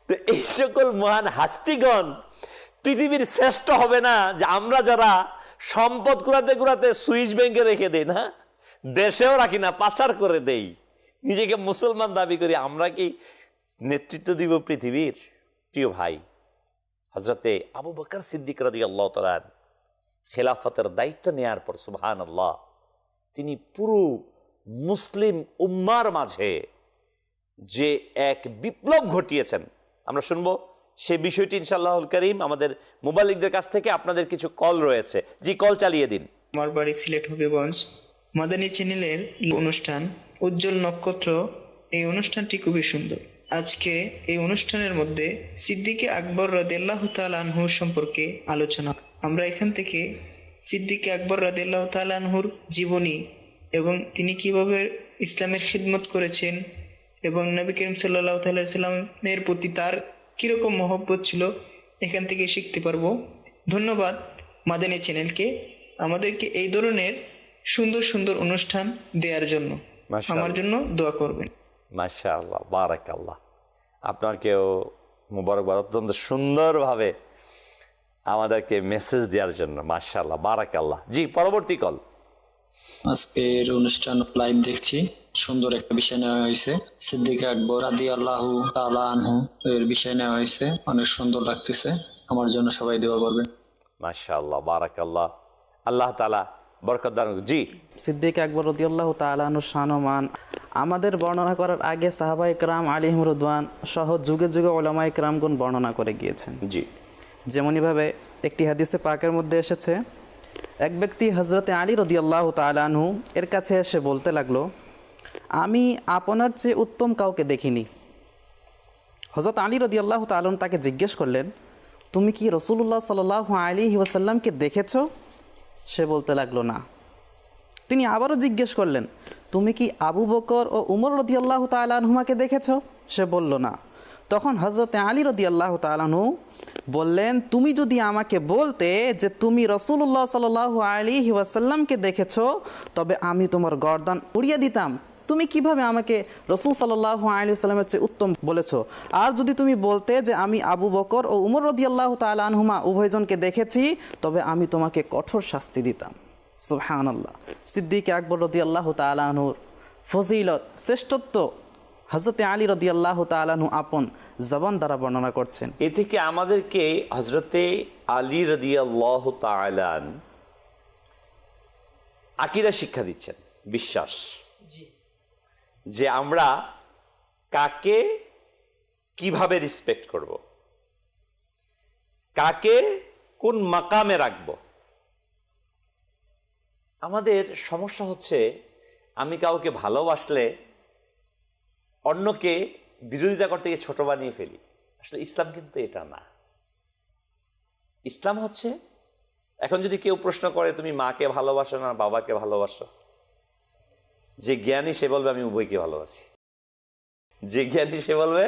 তো এই সকল মহান হাস্তিগণ পৃথিবীর শ্রেষ্ঠ হবে না যে আমরা যারা সম্পদ কুড়াতে কুড়াতে সুইস ব্যাংকে রেখে দেই না, দেশেও রাখি না, পাচার করে দেই, নিজেকে মুসলমান দাবি করি, আমরা কি নেতৃত্ব দিব পৃথিবীর? প্রিয় ভাই, হযরতে আবু বকর সিদ্দিক রাদিয়াল্লাহু তাআলা খেলাফতের দায়িত্ব নেয়ার পর সুবহানাল্লাহ তিনি পুরো মুসলিম উম্মার মাঝে যে এক বিপ্লব ঘটিয়েছেন, আমরা শুনবো সেই বিষয়টি ইনশাআল্লাহুল কারীম। আমাদের মুবাল্লিগদের কাছ থেকে আপনাদের কিছু কল রয়েছে, জি কল চালিয়ে দিন। আমার বাড়ি সিলেট হবিগঞ্জ। মাদানী চ্যানেলের অনুষ্ঠান উজ্জ্বল নক্ষত্র, এই অনুষ্ঠানটি খুবই সুন্দর। আজকে এই অনুষ্ঠানের মধ্যে সিদ্দিকে আকবর রাদিয়াল্লাহু তাআলা আনহু সম্পর্কে আলোচনা। আমরা এখান থেকে সিদ্দিকে আকবর রাদিয়াল্লাহু তাআলা আনহুর জীবনী এবং তিনি কিভাবে ইসলামের খিদমত করেছেন এবং নবী করিম সাল্লাল্লাহু আলাইহি সাল্লামের প্রতি তার কিরকম মহব্বত ছিল, এখান থেকে শিখতে পারবো। ধন্যবাদ মাদানী চ্যানেলকে আমাদেরকে এই ধরনের সুন্দর সুন্দর অনুষ্ঠান দেওয়ার জন্য। আমার জন্য দোয়া করবেন। মাশাআল্লাহ, বারাকাল্লাহ। আপনাকেও মুবারকবাদ অত্যন্ত সুন্দরভাবে আমাদেরকে মেসেজ দেওয়ার জন্য, মাশাআল্লাহ, বারাকাল্লাহ। জি পরবর্তী কল। আজকের অনুষ্ঠান লাইভ দেখছি, সুন্দর একটা বিষয় নেওয়া হয়েছে, সিদ্দিক আকবর রাদিয়াল্লাহু তাআলা আনহু এর বিষয় নেওয়া হয়েছে, অনেক সুন্দর লাগতেছে। আমার জন্য সবাই দোয়া করবেন। মাশাআল্লাহ, বারাকাল্লাহ, আল্লাহ তাআলা বরকত দান। জি সিদ্দিক আকবর রাদিয়াল্লাহু তাআলা আনহুর শান ও মান আমাদের বর্ণনা করার আগে সাহাবায়ে কেরাম আলাইহিম রিদওয়ান সহ যুগে যুগে উলামায়ে কেরামগণ বর্ণনা করে গিয়েছেন। জি যেমনইভাবে একটি হাদিসে পাকের মধ্যে এসেছে, এক ব্যক্তি হযরতে আলী রাদিয়াল্লাহু তাআলা আনহু এর কাছে এসে বলতে লাগলো, আমি আপনার চেয়ে উত্তম কাউকে দেখিনি। হযরত আলী রাদিয়াল্লাহু তাআলা আনহু তাকে জিজ্ঞেস করলেন, তুমি কি রাসূলুল্লাহ সাল্লাল্লাহু আলাইহি ওয়াসাল্লামকে দেখেছো? সে বলতে লাগলো না। তিনি আবারও জিজ্ঞেস করলেন, তুমি কি আবু বকর ও উমর রাদিয়াল্লাহু তাআলা আনহুমাকে দেখেছো? সে বলল না। তখন হযরতে আলী রাদিয়াল্লাহু তাআলা আনহু বললেন, তুমি যদি আমাকে বলতে যে তুমি রাসূলুল্লাহ সাল্লাল্লাহু আলাইহি ওয়াসাল্লামকে দেখেছো, তবে আমি তোমার গর্দান উড়িয়ে দিতাম। তুমি কিভাবে আমাকে রাসূল সাল্লাল্লাহু আলাইহি ওয়াসাল্লামের চেয়ে উত্তম বলেছো? আর যদি তুমি বলতে যে আমি আবু বকর ও উমর রাদিয়াল্লাহু তাআলা আনহুমা উভয়জনকে দেখেছি, তবে আমি তোমাকে কঠোর শাস্তি দিতাম। সুবহানাল্লাহ। সিদ্দিক আকবর রাদিয়াল্লাহু তাআলা আনহুর ফজিলত, শ্রেষ্ঠত্ব হযরতে আলী রাদিয়াল্লাহু তাআলা আনহু আপন জবান দ্বারা বর্ণনা করছেন। এ থেকে আমাদেরকে হযরতে আলী রাদিয়াল্লাহু তাআলা আকীদা শিক্ষা দিচ্ছেন, বিশ্বাস, যে আমরা কাকে কিভাবে রেসপেক্ট করব, কাকে কোন মাকামে রাখব। আমাদের সমস্যা হচ্ছে আমি কাউকে ভালোবাসলে অন্যকে বিরোধিতা করতে গিয়ে ছোট বানিয়ে ফেলি। আসলে ইসলাম কিন্তু এটা না। ইসলাম হচ্ছে, এখন যদি কেউ প্রশ্ন করে তুমি মাকে ভালোবাসো না বাবাকে ভালোবাসো, যে জ্ঞানী সে বলবে আমি উভয়কে ভালোবাসি। যে জ্ঞানী সে বলবে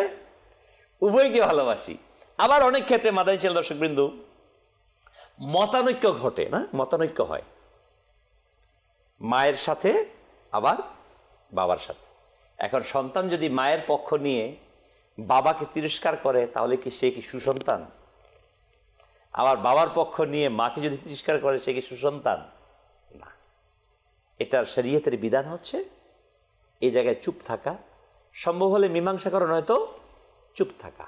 উভয়কে ভালোবাসি। আবার অনেক ক্ষেত্রে মাদানী চ্যানেল দর্শকবৃন্দ মতানৈক্য ঘটে না, মতানৈক্য হয় মায়ের সাথে আবার বাবার সাথে। এখন সন্তান যদি মায়ের পক্ষ নিয়ে বাবাকে তিরস্কার করে, তাহলে কি সে কি সুসন্তান? আবার বাবার পক্ষ নিয়ে মাকে যদি তিরস্কার করে, সে কি সুসন্তান? না। এটার শরীয়তের বিধান হচ্ছে এই জায়গায় চুপ থাকা, সম্ভব হলে মীমাংসা করা, নয়তো চুপ থাকা,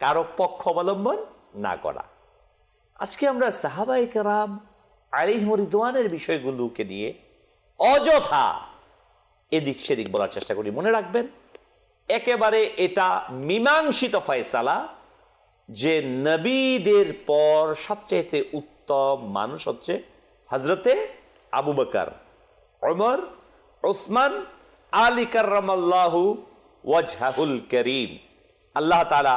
কারো পক্ষ অবলম্বন না করা। আজকে আমরা সাহাবায়ে কেরাম আলাইহিম রিদওয়ানের বিষয়গুলোকে নিয়ে অযথা এদিক সেদিক বলার চেষ্টা করি। মনে রাখবেন, একেবারে এটা মীমাংসিত ফয়সালা যে নবীদের পর সবচেয়ে উত্তম উত্তম মানুষ হচ্ছে হযরতে আবু বকর, ওমর, উসমান, আলী কাররামাল্লাহু ওয়াজহাহুল কারীম। আল্লাহ তাআলা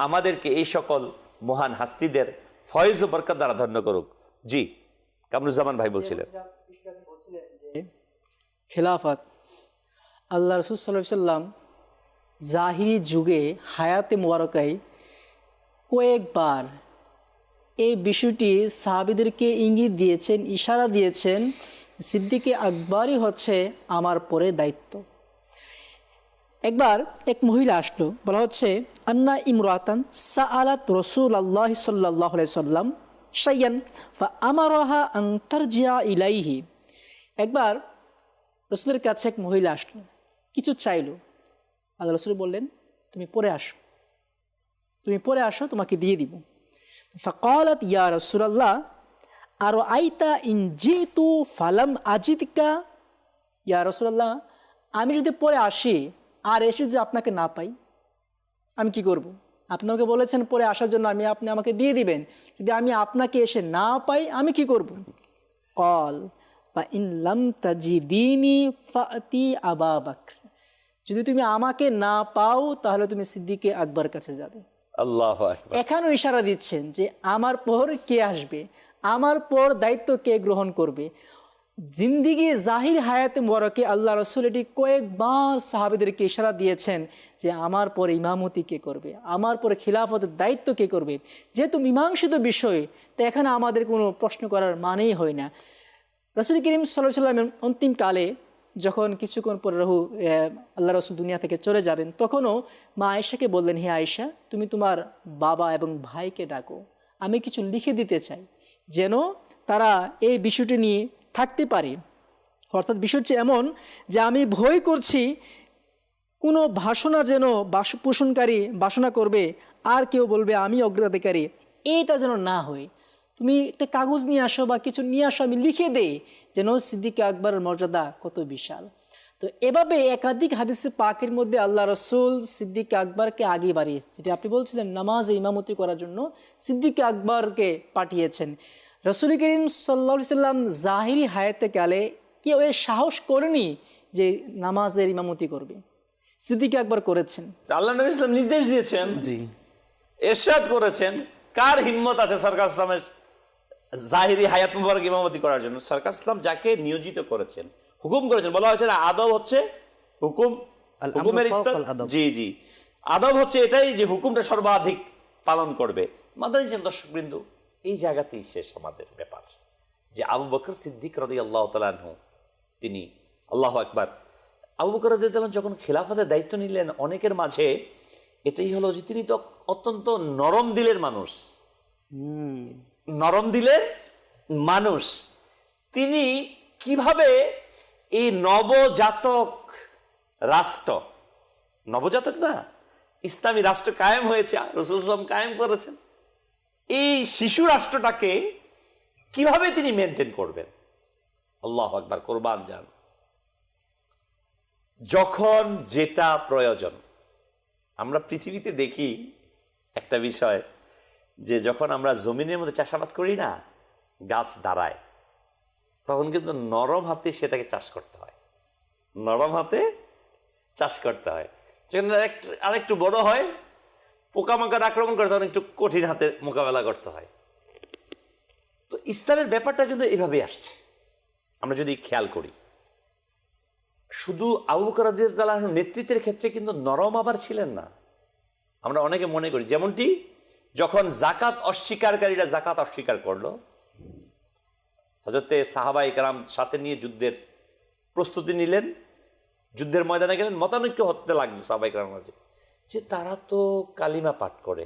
আমাদেরকে এই সকল মহান হাস্তিদের ফয়েজ ও বরকত দ্বারা ধন্য করুক। জি, কামরুজ্জামান ভাই বলছিলেন খেলাফত আল্লাহ রাসূল সাল্লাল্লাহু আলাইহি সাল্লাম জাহিরি যুগে হায়াতে মুবারকায় কয়েকবার এই বিষয়টি সাহাবীদেরকে ইঙ্গিত দিয়েছেন, ইশারা দিয়েছেন, সিদ্দিকে আকবরই হচ্ছে আমার পরে দায়িত্ব। একবার এক মহিলা আসলো, বলা হচ্ছে আন্না ইমরাতান সাআলাত রাসূলুল্লাহ সাল্লাল্লাহু আলাইহি সাল্লাম শাইয়ান ফাআমারাহা আন তারজিআ ইলাইহি। একবার রাসূলের কাছে এক মহিলা আসলো, কিছু চাইলো। আল্লাহ রাসূল বললেন, তুমি পরে আসো, তুমি পরে আসো, তোমাকে দিয়ে দিব। ফাকালাত ইয়া রাসূলুল্লাহ আর আইতা ইন জিতু ফালাম আজিদকা। ইয়া রাসূলুল্লাহ, আমি যদি পরে আসি আর এসে যদি আপনাকে না পাই, আমি কি করব? আপনি আমাকে বলেছেন পরে আসার জন্য, আপনি আমাকে দিয়ে দিবেন, যদি আমি আপনাকে এসে না পাই আমি কি করব? কল বা ইন লাম তাজিদিনি ফাতি আবা বকর, যদি তুমি আমাকে না পাও তাহলে তুমি সিদ্দিকে আকবর কাছে যাবে। আল্লাহু আকবার। এখানেও ইশারা দিচ্ছেন যে আমার পর কে আসবে, আমার পর দায়িত্ব কে গ্রহণ করবে। জিন্দিগি জাহির হায়াতে মুবারকে আল্লাহ রাসূল এটি কয়েকবার সাহাবীদেরকে ইশারা দিয়েছেন যে আমার পরে ইমামতি কে করবে, আমার পরে খিলাফতের দায়িত্ব কে করবে। যেহেতু মীমাংসিত বিষয়, তো এখানে আমাদের কোনো প্রশ্ন করার মানেই হয় না। রাসূল করিম সাল্লাল্লাহু আলাইহি ওয়াসাল্লামের অন্তিম কালে যখন কিছুক্ষণ পরে আল্লাহ রাসূল দুনিয়া থেকে চলে যাবেন, তখনও মা আয়েশাকে বললেন, হে আয়েশা, তুমি তোমার বাবা এবং ভাইকে ডাকো, আমি কিছু লিখে দিতে চাই, যেন তারা এই বিষয়টি নিয়ে থাকতে পারে। অর্থাৎ বিষয় হচ্ছে এমন যে আমি ভয় করছি কোনো ভাষণা যেন পোষণকারী বাসনা করবে আর কেউ বলবে আমি অগ্রাধিকারী, এইটা যেন না হয়। তুমি একটা কাগজ নিয়ে আসো বা কিছু নিয়ে আসো, আমি লিখে দেই, যেন সিদ্দিক আকবরের মর্যাদা কত বিশাল। তো এভাবে একাধিক হাদিসে পাকের মধ্যে আল্লাহ রাসূল সিদ্দিক আকবরকে আগে বাড়িয়েছে, যেটা আপনি বলছিলেন নামাজে ইমামতি করার জন্য সিদ্দিক আকবরকে পাঠিয়েছেন। রাসূল করিম সাল্লাল্লাহু আলাইহি সাল্লাম জাহিরি হায়াতে কালে কেউ এ সাহস করেনি যে নামাজের ইমামতি করবে, সিদ্দিক আকবর করেছেন। আল্লাহ নবী ইসলাম নির্দেশ দিয়েছেন, জি, ইরশাদ করেছেন। কার হিম্মত আছে সরকার ইসলামের জাহিরি হায়াত মুবারক ইমামতি করার জন্য? সরকার ইসলাম যাকে নিয়োজিত করেছেন, হুকুম করেছেন, বলা হয়েছে না আদব হচ্ছে হুকুম, হুকুমের জি জি আদব হচ্ছে এটাই যে হুকুমটা সর্বাধিক পালন করবে। মাদানী দর্শকবৃন্দ, এই জায়গাতেই শেষ আমাদের ব্যাপার যে আবু বকর সিদ্দিক রাদিয়াল্লাহু তাআলা আনহু, তিনি আল্লাহু আকবার, আবু বকর রাদিয়াল্লাহু তাআলা যখন খেলাফতের দায়িত্ব নিলেন, অনেকের মাঝে এটাই হলো যে তিনি তো অত্যন্ত নরম দিলের মানুষ, নরম দিলের মানুষ। তিনি কিভাবে এই নবজাতক রাষ্ট্র, নবজাতক না, ইসলামী রাষ্ট্র কায়েম হয়েছে, রাসূল সাল্লাল্লাহু আলাইহি ওয়াসাল্লাম কায়েম করেছেন, এই শিশু রাষ্ট্রটাকে কিভাবে তিনি মেনটেন করবেন? আল্লাহু আকবার, কোরবান যান। যখন যেটা প্রয়োজন, আমরা পৃথিবীতে দেখি একটা বিষয় যে যখন আমরা জমিনের মধ্যে চাষাবাদ করি না, গাছ দাঁড়ায়, তখন কিন্তু নরম হাতে সেটাকে চাষ করতে হয়, নরম হাতে চাষ করতে হয়। যখন আরেকটু বড় হয়, পোকামাকড় আক্রমণ করে, তখন একটু কঠিন হাতে মোকাবেলা করতে হয়। তো ইসলামের ব্যাপারটা কিন্তু এভাবেই আসছে। আমরা যদি খেয়াল করি, শুধু আবু বকর রাদিয়াল্লাহু আনহু নেতৃত্বের ক্ষেত্রে কিন্তু নরম আবার ছিলেন না। আমরা অনেকে মনে করি, যেমনটি যখন জাকাত অস্বীকারীরা জাকাত অস্বীকার করলো, হযরতে সাহাবায়ে কেরাম সাথে নিয়ে যুদ্ধের প্রস্তুতি নিলেন, যুদ্ধের ময়দানে গেলেন, মতানৈক্য হতে লাগলো সাহাবায়ে কেরামের মাঝে যে তারা তো কালিমা পাঠ করে,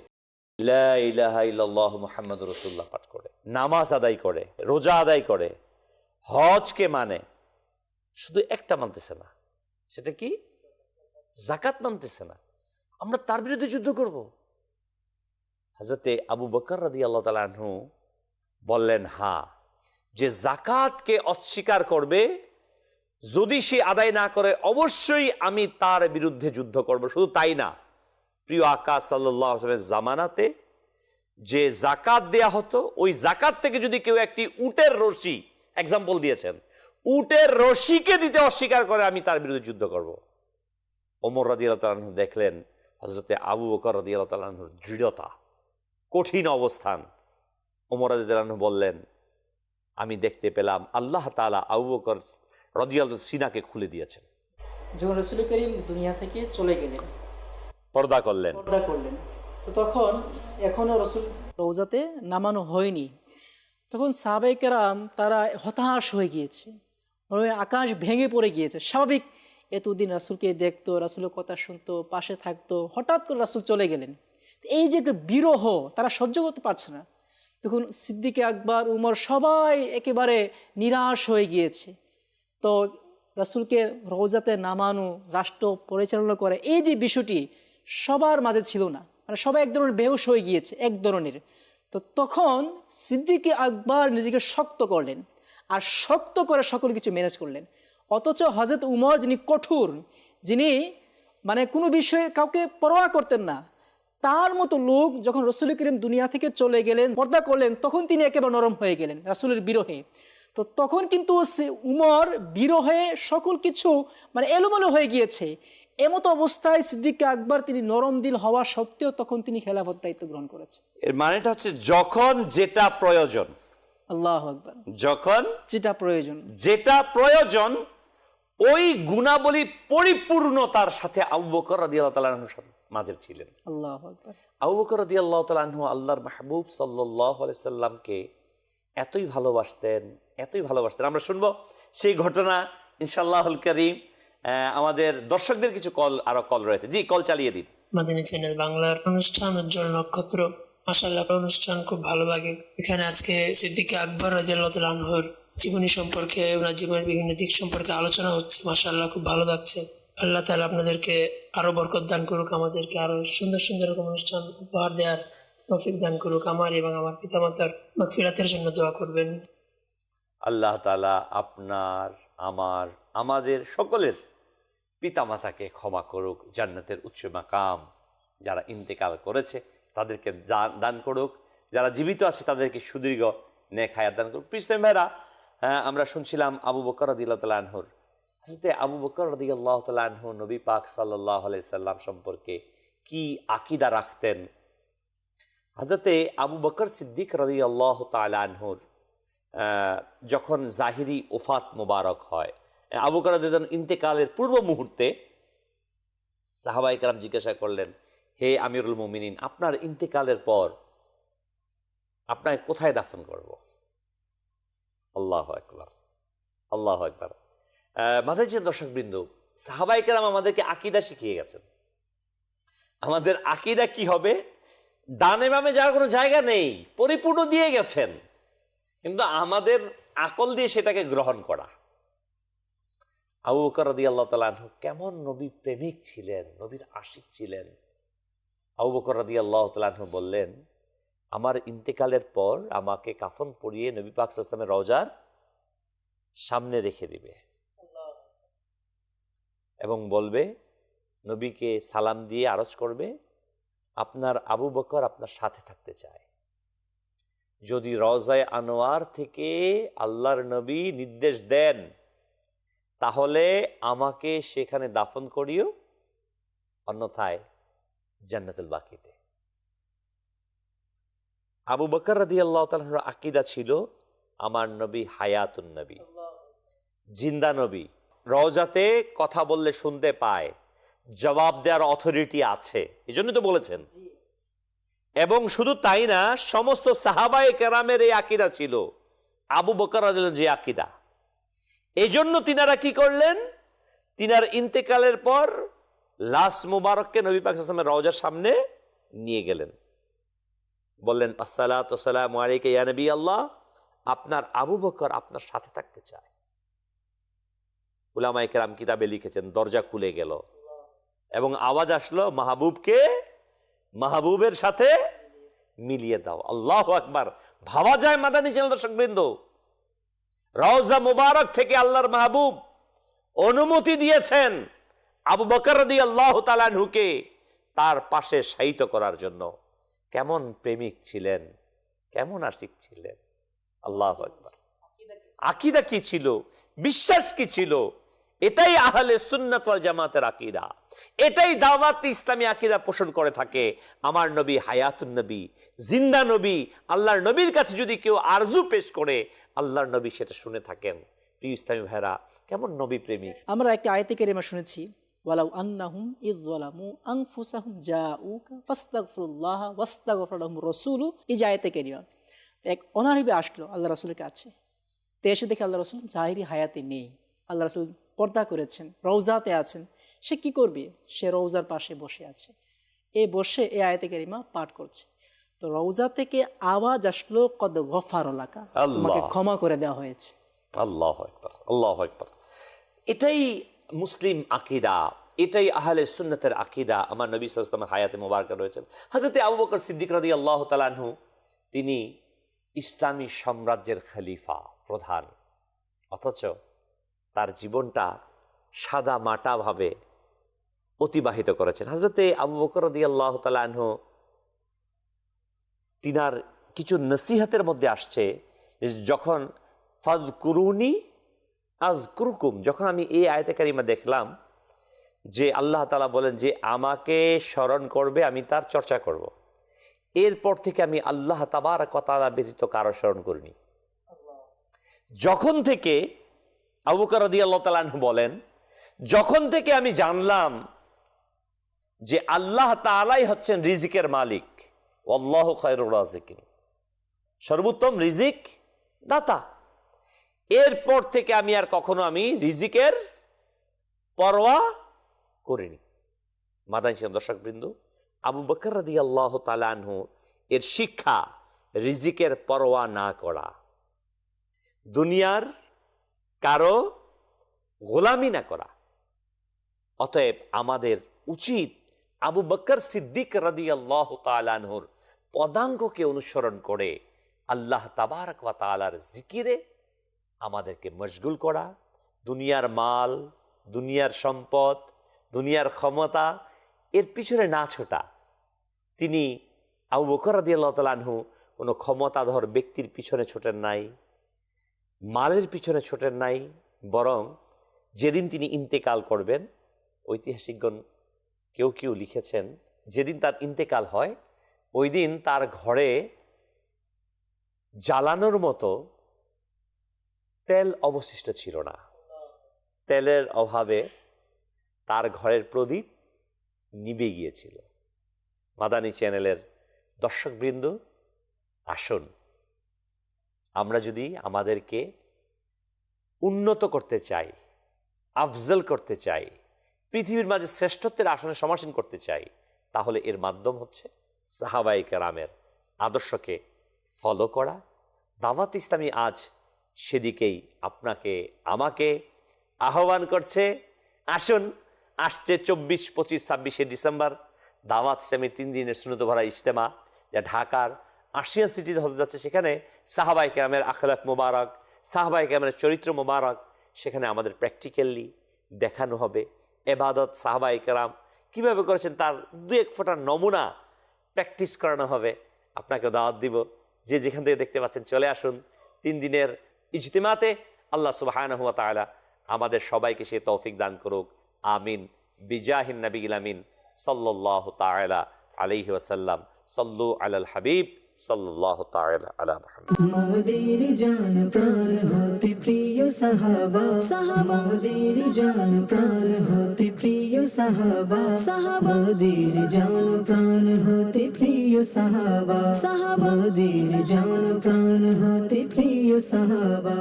লা ইলাহা ইল্লাল্লাহু মুহাম্মাদুর রাসূলুল্লাহ পাঠ করে, নামাজ আদায় করে, রোজা আদায় করে, হজকে মানে, শুধু একটা মানতেছে না, সেটা কি? জাকাত মানতেছে না। আমরা তার বিরুদ্ধে যুদ্ধ করব? হযরতে আবু বকর রাদিয়াল্লাহু তাআলা আনহু বললেন, হ্যাঁ, যে জাকাতকে অস্বীকার করবে, যদি সে আদায় না করে, অবশ্যই আমি তার বিরুদ্ধে যুদ্ধ করব। শুধু তাই না, প্রিয় আকা সাল্লাল্লাহু আলাইহি ওয়াসাল্লামের জামানাতে যে জাকাত দেয়া হতো, ওই জাকাত থেকে যদি কেউ একটি উটের রশি, এক্সাম্পল দিয়েছেন, উটের রশিকে দিতে অস্বীকার করে, আমি তার বিরুদ্ধে যুদ্ধ করব। ওমর রাদিয়াল্লাহু তাআলা আনহু দেখলেন হযরতে আবু বকর রাদিয়াল্লাহু তাআলা আনহুর দৃঢ়তা, কঠিন অবস্থান। ওমর রাদিয়াল্লাহু আনহু বললেন, আমি দেখতে পেলাম আল্লাহ তাআলা আবু বকর রাদিয়াল্লাহু সিনাকে খুলে দিয়েছেন। যখন রাসূল করিম দুনিয়া থেকে চলে গেলেন, পর্দা করলেন, তো তখন এখনো রাসূল রওজাতে নামানো হয়নি। তখন সাহাবায়ে কেরাম তারা হতাশ হয়ে গিয়েছে, আকাশ ভেঙে পড়ে গিয়েছে। স্বাভাবিক, এতদিন রাসূলকে দেখতো, রাসূলের কথা শুনতো, পাশে থাকতো, হঠাৎ করে রাসূল চলে গেলেন, এই যে একটা বিরহ তারা সহ্য করতে পারছে না। তখন সিদ্দিকে আকবর, উমর সবাই একেবারে নিরাশ হয়ে গিয়েছে। তো রাসূলকে রওজাতে নামানো, রাষ্ট্র পরিচালনা করে, এই যে বিষয়টি সবার মাঝে ছিল না, মানে সবাই এক ধরনের বেহুশ হয়ে গিয়েছে এক ধরনের। তো তখন সিদ্দিকে আকবর নিজেকে শক্ত করলেন, আর শক্ত করে সকল কিছু ম্যানেজ করলেন। অথচ হযরত উমর, যিনি কঠোর, যিনি মানে কোনো বিষয়ে কাউকে পরোয়া করতেন না, তার মতো লোক যখন রাসূল করিম দুনিয়া থেকে চলে গেলেন, পর্দা করলেন, তখন তিনি একেবারে নরম হয়ে গেলেন রাসূলের বিরহে। তো তখন কিন্তু উমর বিরহে সকল কিছু মানে এলোমেলো হয়ে গিয়েছে। এমতো অবস্থায় সিদ্দিক আকবর তিনি নরম দিল হওয়া সত্ত্বেও তখন তিনি খেলাফত দায়িত্ব গ্রহণ করেছেন। এর মানেটা হচ্ছে যখন যেটা প্রয়োজন, আল্লাহু আকবার, যখন যেটা প্রয়োজন ওই গুণাবলী পরিপূর্ণতার সাথে আবু বকর রাদিয়াল্লাহু তাআলা আনহু মাঝে ছিলেন। আল্লাহু আকবার। আবু বকর রাদিয়াল্লাহু তাআলা আনহু আল্লাহর মাহবুব সাল্লাল্লাহু আলাইহি সাল্লামকে এতই ভালোবাসতেন, এতই ভালোবাসতেন। আমরা শুনবো সেই ঘটনা ইনশাআল্লাহুল কারীম। আমাদের দর্শকদের কিছু কল রয়েছে। জি, কল চালিয়ে দিন। মাদানী চ্যানেল বাংলার অনুষ্ঠান উজ্জ্বল নক্ষত্র, মাশাআল্লাহ অনুষ্ঠান খুব ভালো লাগে। এখানে আজকে সিদ্দিক আকবর রাদিয়াল্লাহু তাআলা আনহুর জীবনী সম্পর্কে, ওনার জীবনের বিভিন্ন দিক সম্পর্কে আলোচনা হচ্ছে। মাশাআল্লাহ খুব ভালো লাগছে। আল্লাহ তাআলা আপনাদেরকে আরো বরকত দান করুক, আমাদেরকে আরো সুন্দর সুন্দর এরকম অনুষ্ঠান উপহার দেওয়ার তৌফিক দান করুক। আমার এবং আমার পিতামাতার মাগফিরাতের জন্য দোয়া করবেন। আল্লাহ তাআলা আপনার, আমাদের সকলের পিতামাতাকে ক্ষমা করুক, জান্নাতের উচ্চ মাকাম যারা ইন্তেকাল করেছে তাদেরকে দান করুক, যারা জীবিত আছে তাদেরকে সুদীর্ঘ নেক হায়াত দান করুক। প্রিয় ইসলামী ভাইরা, আমরা শুনছিলাম আবু বকর রাদিয়াল্লাহু তাআলা আনহুর, হযরতে আবু বকর রাদিয়াল্লাহু তাআলা আনহু নবী পাক সাল্লাল্লাহু আলাইহি সাল্লাম সম্পর্কে কি আকীদা রাখতেন। হযরতে আবু বকর সিদ্দিক রাদিয়াল্লাহু তাআলা আনহুর যখন জাহিরি ওফাত মোবারক হয়, আবু বকর রাদিয়াল্লাহু আনহু ইন্তেকালের পূর্ব মুহূর্তে সাহাবায়ে কেরাম জিজ্ঞাসা করলেন, হে আমিরুল মুমিনিন, আপনার ইন্তেকালের পর আপনাকে কোথায় দাফন করব? আল্লাহু আকবার, আল্লাহু আকবার। মাদানী দর্শকবৃন্দ, সাহাবায়ে কেরাম আমাদেরকে আকীদা শিখিয়ে গেছেন। আমাদের আকীদা কি হবে, ডানে বামে যাওয়ার কোনো জায়গা নেই, পরিপূর্ণ দিয়ে গেছেন, কিন্তু আমাদের আকল দিয়ে সেটাকে গ্রহণ করা। আবু বকর রাদিয়াল্লাহু তাআলা আনহু কেমন নবী প্রেমিক ছিলেন, নবীর আশিক ছিলেন। আবু বকর রাদিয়াল্লাহু তাআলা আনহু বললেন, আমার ইন্তেকালের পর আমাকে কাফন পরিয়ে নবী পাক সাল্লাল্লাহু আলাইহি ওয়াসাল্লামের রওজার সামনে রেখে দিবে এবং বলবে, নবীকে সালাম দিয়ে আরজ করবে, আপনার আবু বকর আপনার সাথে থাকতে চায়। যদি রওজায়ে আনোয়ার থেকে আল্লাহর নবী নির্দেশ দেন তাহলে আমাকে সেখানে দাফন করিও, অন্যথায় জান্নাতুল বাকিতে। আবু বকর রাদিয়াল্লাহু তাআলার আকীদা ছিল, আমার নবী হায়াতুন নবী, জিন্দা নবী, রওজাতে কথা বললে শুনতে পায়, জবাব দেওয়ার অথরিটি আছে, এজন্য তো বলেছেন। এবং শুধু তাই না, সমস্ত সাহাবায়ে কেরামের এই আকীদা ছিল, আবু বকর রাদিয়াল্লাহু যে আকীদা। এই জন্য তিনারা কি করলেন, তিনার ইন্তেকালের পর লাশ মুবারককে নবী পাক সাল্লাল্লাহু আলাইহি ওয়াসাল্লামের রওজার সামনে নিয়ে গেলেন, বললেন, আসসালাতু ওয়াসসালামু আলাইকা ইয়া নবী আল্লাহ, আপনার আবু বকর আপনার সাথে থাকতে চায়। উলামায়ে কেরাম কিতাবে লিখেছেন, দরজা খুলে গেল এবং আওয়াজ আসলো, মাহবুবকে মাহবুবের সাথে মিলিয়ে দাও। আল্লাহু আকবার। ভাবা যায় মাদানী চ্যানেল দর্শকবৃন্দ, রওজা মুবারক থেকে আল্লাহর মাহবুব অনুমতি দিয়েছেন আবু বকর রাদিয়াল্লাহু তাআলা আনহুকে তার পাশে শায়িত করার জন্য। কেমন প্রেমিক ছিলেন, কেমন আশিক ছিলেন। আল্লাহু আকবার। আকীদা কি ছিল, বিশ্বাস কি ছিল, এটাই আহলে সুন্নাত ওয়াল জামাতের আকীদা, এটাই দাওয়াত ইসলামী আকীদা পোষণ করে থাকে। আমার নবী হায়াতুন নবী, জিন্দা নবী। আল্লাহর নবীর কাছে যদি কেউ আরজু পেশ করে, আল্লাহর নবী সেটা শুনে থাকেন। প্রিয় ইসলামী ভাইরা, কেমন নবী প্রেমিক। আমরা একটা আয়াতে কারিমা শুনেছি, ওয়ালাউ আন্নাহুম ইয যালামু আনফুসাহুম জাউকা ফাস্তাগফিরুল্লাহ ওয়াস্তাগফার লাহুম রাসূলু। এই যে আয়াতে কারিমা, এক অনারবি আসলো আল্লাহ রাসূলের কাছে, তো এসে দেখে আল্লাহ রাসূল জাহিরি হায়াতে নেই। আল্লাহ রাসূল পর্দা করেছেন, রওজাতে আছেন। সে কি করবে? সে রওজার পাশে বসে আছে, বসে এই আয়াতে কারিমা পাঠ করছে। তো রওজা থেকে আওয়াজ আসলো, কদ গফারা লাকা, তোমাকে ক্ষমা করে দেওয়া হয়েছে। আল্লাহু আকবার, আল্লাহু আকবার। এটাই মুসলিম আকীদা, এটাই আহলে সুন্নাতের আকীদা। আমার নবী সাল্লাল্লাহু আলাইহি ওয়াসাল্লামের হায়াতে মুবারাকা রয়েছেন। হযরত আবু বকর সিদ্দিক রাদিয়াল্লাহু তাআলা আনহু, তিনি ইসলামী সাম্রাজ্যের খলিফা, প্রধান, অথচ তার জীবনটা সাদা মাটা ভাবে অতিবাহিত করেছেন। হযরত আবু বকর রাদিয়াল্লাহু তাআলা আনহু, তিনার কিছু নসিহতের মধ্যে আসছে, যখন ফাযকুরুনি আযকুরকুম, যখন আমি এই আয়াতে কারিমা দেখলাম যে আল্লাহ তাআলা বলেন যে আমাকে স্মরণ করবে, আমি তার চর্চা করব, এরপর থেকে আমি আল্লাহ তাবারক ওয়া তাআলা ব্যতীত কারো স্মরণ করিনি। যখন থেকে আবু বকর রাদিয়াল্লাহু তাআলা আনহু বলেন, যখন থেকে আমি জানলাম যে আল্লাহ তাআলাই হচ্ছেন রিজিকের মালিক, আল্লাহু খায়রুর রাজিকিন, সর্বোত্তম রিজিক দাতা, এরপর থেকে আমি আর কখনো রিজিকের পরোয়া করিনি। মাদানী দর্শকবৃন্দ, আবু বকর রাদিয়াল্লাহু তাআলা আনহু এর শিক্ষা রিজিকের পরোয়া না করা, দুনিয়ার কারো গোলামি না করা। অতএব আমাদের উচিত আবু বকর সিদ্দিক রাদিয়াল্লাহু তাআলা আনহুর পদাঙ্ককে অনুসরণ করে আল্লাহ তাবারক ওয়া তাআলার জিকিরে আমাদেরকে মশগুল করা। দুনিয়ার মাল, দুনিয়ার সম্পদ, দুনিয়ার ক্ষমতা, এর পিছনে না ছোটা। তিনি আবু বকর রাদিয়াল্লাহু তাআলা আনহু কোনো ক্ষমতাধর ব্যক্তির পিছনে ছোটেন নাই, মালের পিছনে ছোটেন নাই, বরং যেদিন তিনি ইন্তেকাল করবেন, ঐতিহাসিকগণ কেউ কেউ লিখেছেন যেদিন তার ইন্তেকাল হয়, ওই দিন তার ঘরে জ্বালানোর মতো তেল অবশিষ্ট ছিল না। তেলের অভাবে তার ঘরের প্রদীপ নিভে গিয়েছিল। মাদানী চ্যানেলের দর্শকবৃন্দ, আসুন আমরা যদি আমাদেরকে উন্নত করতে চাই, আফজল করতে চাই, পৃথিবীর মাঝে শ্রেষ্ঠত্বের আসনে সমাসীন করতে চাই, তাহলে এর মাধ্যম হচ্ছে সাহাবায়ে কেরামের আদর্শকে ফলো করা। দাওয়াত ইসলামী আজ সেদিকেই আপনাকে আমাকে আহ্বান করছে। আসুন, আসছে 24, 25, 26শে ডিসেম্বর দাওয়াত ইসলামীর 3 দিনের সুন্নত ভরা ইজতেমা, যা ঢাকার আশিয়ান সিটিতে হতে যাচ্ছে। সেখানে সাহাবায়ে কেরামের আখলাক মোবারক, সাহাবায়ে কেরামের চরিত্র মোবারক সেখানে আমাদের প্র্যাকটিক্যালি দেখানো হবে। এবাদত সাহাবায়ে কেরাম কীভাবে করেছেন তার 2-1 ফোঁটা নমুনা প্র্যাকটিস করানো হবে। আপনাকে দাওয়াত দিব, যে যেখান থেকে দেখতে পাচ্ছেন চলে আসুন 3 দিনের ইজতিমাতে। আল্লাহ সুবহানাহু ওয়া তাআলা আমাদের সবাইকে সে তৌফিক দান করুক। আমিন। বিজাহিন নবিয়িল আমিন সাল্লাল্লাহু তাআলা আলাইহি ওয়াসাল্লাম। সাল্লু আলাল হাবিব সাল্লাল্লাহু তাআলা আলা মুহাম্মদ। মোদের জান প্রাণ হতে প্রিয় সাহাবা, মোদের জান প্রাণ হতে প্রিয় সাহাবা, মোদের জান প্রাণ হতে প্রিয় সাহাবা, মোদের জান প্রাণ হতে প্রিয় সাহাবা।